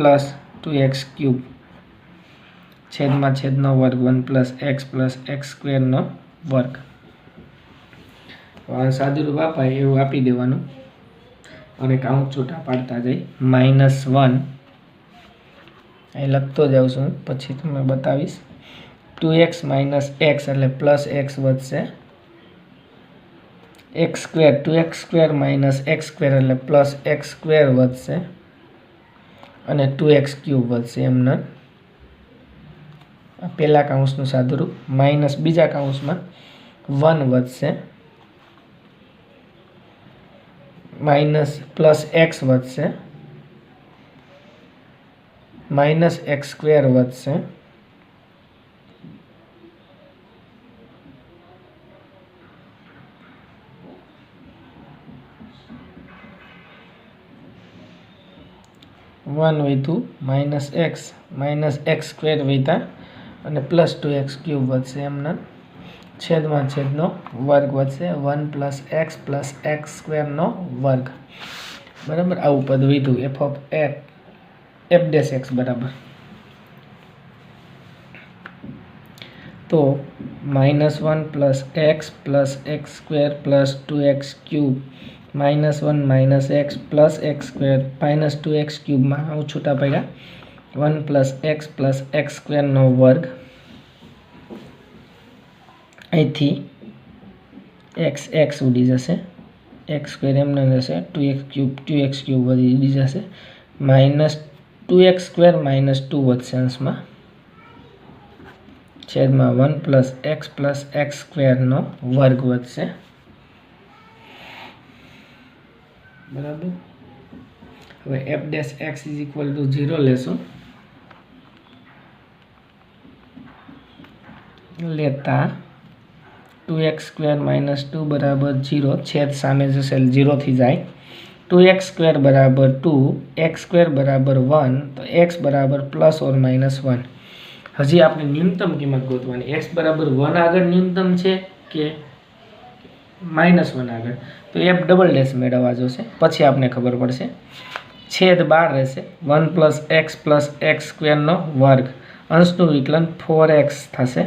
2x³ છેદમાં છેદનો વર્ગ 1 + x + x² નો વર્ગ। સાદુરૂપ અપાય એવું આપી દેવાનું અને કાઉન્ટ છૂટા પાડતા જઈ। -1 અહીં લખતો જાઉં છું, પછી તમને બતાવીશ। 2x - x એટલે +x વધશે, x² 2x² - x² એટલે +x² વધશે અને 2x³ વધશે એમને। પહેલા કાઉન્સનું સાદુરૂપ માઇનસ બીજા કાઉન્સમાં 1 વધશે, માઇનસ +x વધશે, -x² વધશે, -1 વધ્યું, -x -x² વધ્યા અને +2x³ વધશે એમના, છેદમાં છેદનો વર્ગ વધશે 1 + x + x² નો વર્ગ। બરાબર, આવું પદ વધ્યું f(x) બરાબર। તો -1 + x + x² + 2x³ -1 - x + x² - 2x³ માં આવું છૂટા પડ્યા 1 + x + x² નો વર્ગ। અહીંથી x ઉડી જશે, x² એમને રહેશે, 2x³ ઉડી જશે, -2x² - 2 વધશે અંશમાં, છેદમાં 1 + x + x² નો વર્ગ વધશે। બરાબર, હવે f'(x) = 0 લેશું, લેતા 2x² - 2 = 0, છેદ સામે જશે 0 થી જાય, 2x² = 2, x² = 1, તો x બરાબર +or -1। હજી આપણે ન્યૂનતમ કિંમત ગોતવાની, x બરાબર 1 આગળ ન્યૂનતમ છે કે -1 આગળ, તો f" મેળવવા જોશે, પછી આપણે ખબર પડશે। છેદ 12 રહેશે 1 + x + x² નો વર્ગ, અંશનું વિકલન 4x થશે,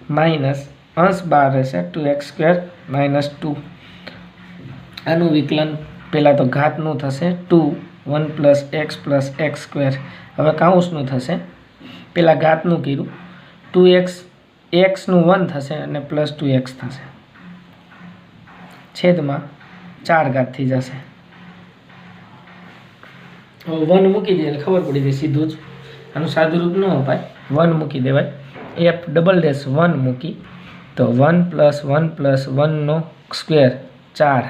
માઇનસ अंश बहार रहेशे 2x² -2। आनुं विकलन पहला तो घातनुं थशे 2 1 + x + x²। हवे काउंसनुं थशे, पहला घातनुं कीधुं 2x x नुं 1 थशे अने +2x थशे, छेदमां 4 घात थी जशे। 1 मूकी दे એટલે ખબર પડી જાય સીધું જ। આનું સાદું રૂપ ન અપાય, 1 મૂકી દેવાય। f'(1) મૂકી તો 1 + 1 + 1 નો સ્ક્વેર 4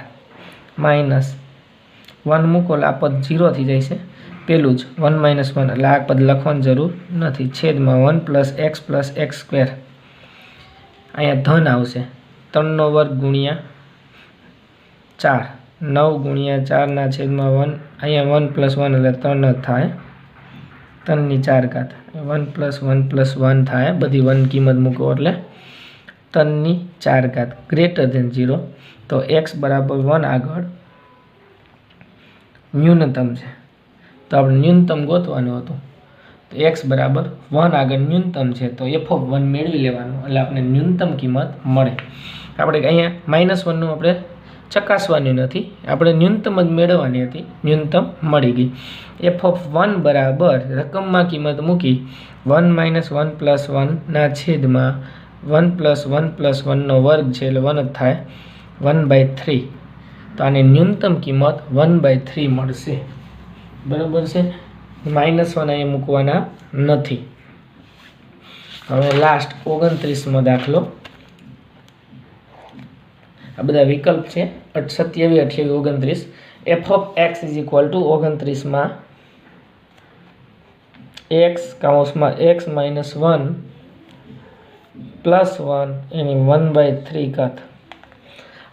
માઇનસ 1 મૂકો એટલે આ પદ 0 થઈ જાય છે, પેલું જ 1 - 1 એટલે આ પદ લખવાની જરૂર નથી, છેદમાં 1 + x + x²। અહીંયા ધન આવશે 3 નો વર્ગ ગુણ્યા 4, 9 × 4 ના છેદમાં 1, અહીંયા 1 + 1 એટલે 3 જ થાય, 3 ની 4 ઘાત, 1 + 1 + 1 થાય, બધી 1 કિંમત મૂકો એટલે 3 ની 4 ઘાત > 0। તો x બરાબર 1 આગળ ન્યૂનતમ છે, તો આપણે ન્યૂનતમ ગોતવાનું હતું, તો x બરાબર 1 આગળ ન્યૂનતમ છે તો f(1) મેળવી લેવાનું એટલે આપણે ન્યૂનતમ કિંમત મળે। આપણે અહીંયા -1 નું આપણે ચકાસવાની નથી, આપણે ન્યૂનતમ જ મેળવવાની હતી, ન્યૂનતમ મળી ગઈ। f(1) બરાબર રકમમાં કિંમત મૂકી 1 - 1 + 1 ના છેદમાં 1 + 1 + 1 નો વર્ગ છે એટલે 1 જ થાય, 1/3। તો આની ન્યૂનતમ કિંમત 1/3 મળશે, બરાબર છે। -1 અહીંયા મૂકવાના નથી। હવે લાસ્ટ 29મો દાખલો, આ બધા વિકલ્પ છે 27, 28, 29। f(x) = 29 માં x (x - 1 + 1 એની 1/3 ઘાત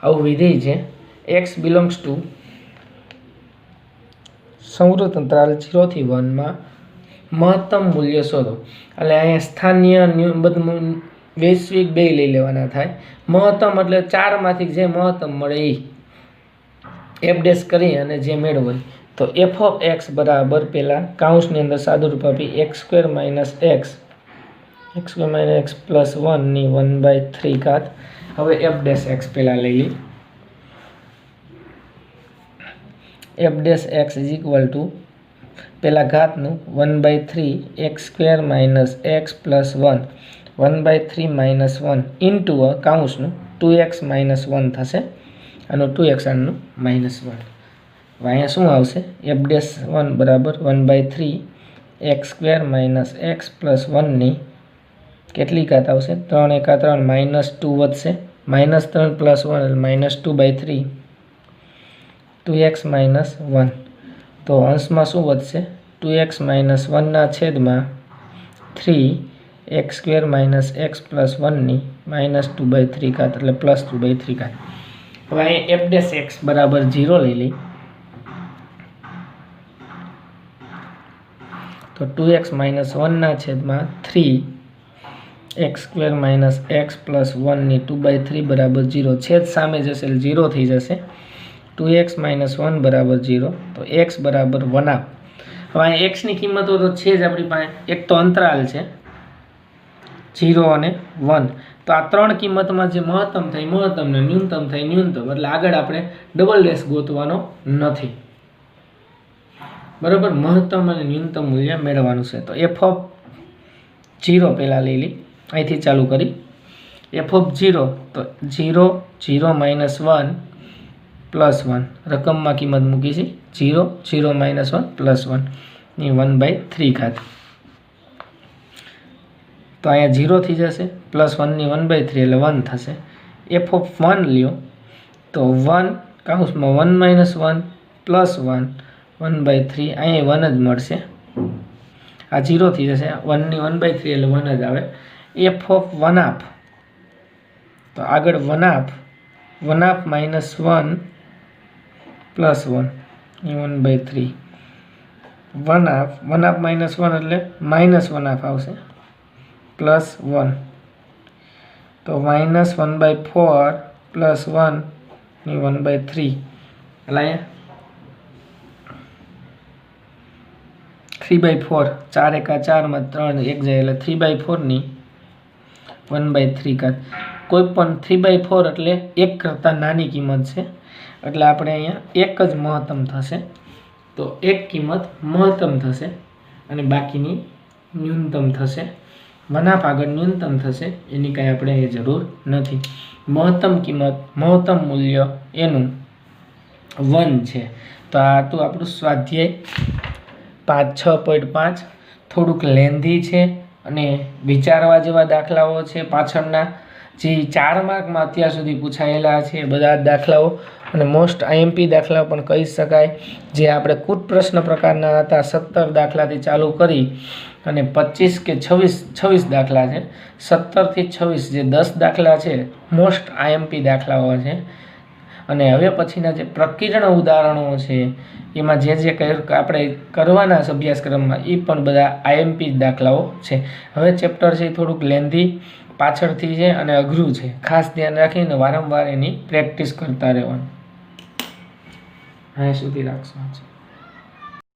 આવું વિધેય છે। x belongs to સંવૃત અંતરાલ 0 થી 1 માં મહત્તમ મૂલ્ય શોધો। એટલે અહીંયા સ્થાનીય બધું વૈશ્વિક બે લઈ લેવાના થાય, મહત્તમ એટલે 4 માંથી જે મહત્તમ મળે એ f' કરી અને જે મેળવો। તો f(x) બરાબર પહેલા કાઉન્સની અંદર સાદું રૂપ આપી x² - x + 1 ની 1/3 ઘાત। હવે f'(x) પહેલા લઈ લઈ, f'(x) = પહેલા ઘાતનું 1/3 x² - x + 1 1/3 - 1 ઇન્ટુ કાઉન્સનું 2x - 1 થશે, આનું 2x આનું -1। હવે અહીંયા શું આવશે, f'(1) બરાબર 1/3 x² - x + 1 ની કેટલી ઘાત આવશે, 3 × 3 -2 વધશે, -3 + 1 એટલે -2/3 2x - 1। તો અંશમાં શું વધશે, 2x - 1 ના છેદમાં 3 x² - x + 1 ની -2/3 ઘાત એટલે +2/3 ઘાત। હવે અહીંયા f'(x) બરાબર 0 લઈ લઈ, તો 2x - 1 ના છેદમાં 3 x² - x + 1 ની 2/3 બરાબર 0, છેદ સામે જશે એટલે 0 થઈ જશે, 2x - 1 બરાબર 0, તો x બરાબર 1/2। હવે અહીંયા x ની કિંમતો તો છે જ આપણી પાસે, એક તો અંતરાલ છે 0 અને 1, તો આ ત્રણ કિંમતમાં જે મહત્તમ થાય મહત્તમ ને ન્યૂનતમ થાય ન્યૂનતમ, એટલે આગળ આપણે ડબલ' ગોતવાનો નથી, બરાબર। મહત્તમ અને ન્યૂનતમ મૂલ્ય મેળવવાનું છે। તો f(0) પહેલા લઈ લઈ, અહીંથી ચાલુ કરી, f(0) તો 0 0 - 1 + 1 રકમમાં કિંમત મૂકી છે 0 0 - 1 + 1 ની 1/3 ઘાત। તો અહીંયા 0 થઈ જશે, +1 ની 1/3 એટલે 1 થશે। f(1) લ્યો તો 1 કાઉન્સમાં 1 - 1 + 1 1/3, અહીંયા 1 જ મળશે, આ 0 થઈ જશે, 1 ની 1/3 એટલે 1 જ આવે। f(1/2) તો આગળ 1/2 -1 + 1 ની 1/3, 1/2 -1 એટલે -1/2 આવશે, +1, તો -1/4 + 1 ની 1/3, એટલે અહીંયા 3/4, 4 × 4 માં 3 એક જાય એટલે 3/4 ની 1/3 ઘાત। કોઈ પણ 3/4 એટલે 1 કરતાં નાની કિંમત છે, એટલે આપણે અહીંયા 1 જ મહત્તમ થશે. તો એક કિંમત મહત્તમ થશે અને બાકીની ન્યૂનતમ થશે. મનાફ આગળ ન્યૂનતમ થશે, એની કાંઈ આપણે એ જરૂર નથી. મહત્તમ કિંમત, મહત્તમ મૂલ્ય એનું 1 છે. તો આ હતું આપણું સ્વાધ્યાય 6.5. થોડુંક લેન્ધી છે અને વિચારવા જેવા દાખલાઓ છે. પાછળના જે 4 માર્કમાં અત્યાર સુધી પૂછાયેલા છે બધા દાખલાઓ અને મોસ્ટ આઈએમપી દાખલા પણ કહી શકાય. જે આપણે કુટ પ્રશ્ન પ્રકારના હતા, 17 દાખલાથી ચાલુ કરી અને 25 કે 26 દાખલા છે. 17 થી 26 જે 10 દાખલા છે મોસ્ટ આઈએમપી દાખલાઓ છે. અને હવે પછીના જે પ્રકીર્ણ ઉદાહરણો છે એમાં જે આપણે કરવાના છે અભ્યાસક્રમમાં એ પણ બધા આઈએમપી દાખલાઓ છે. હવે ચેપ્ટર છે એ થોડુંક લેન્ધી પાછળથી છે અને અઘરું છે. ખાસ ધ્યાન રાખીને વારંવાર એની પ્રેક્ટિસ કરતા રહેવાનું. અહીંયા સુધી રાખશું.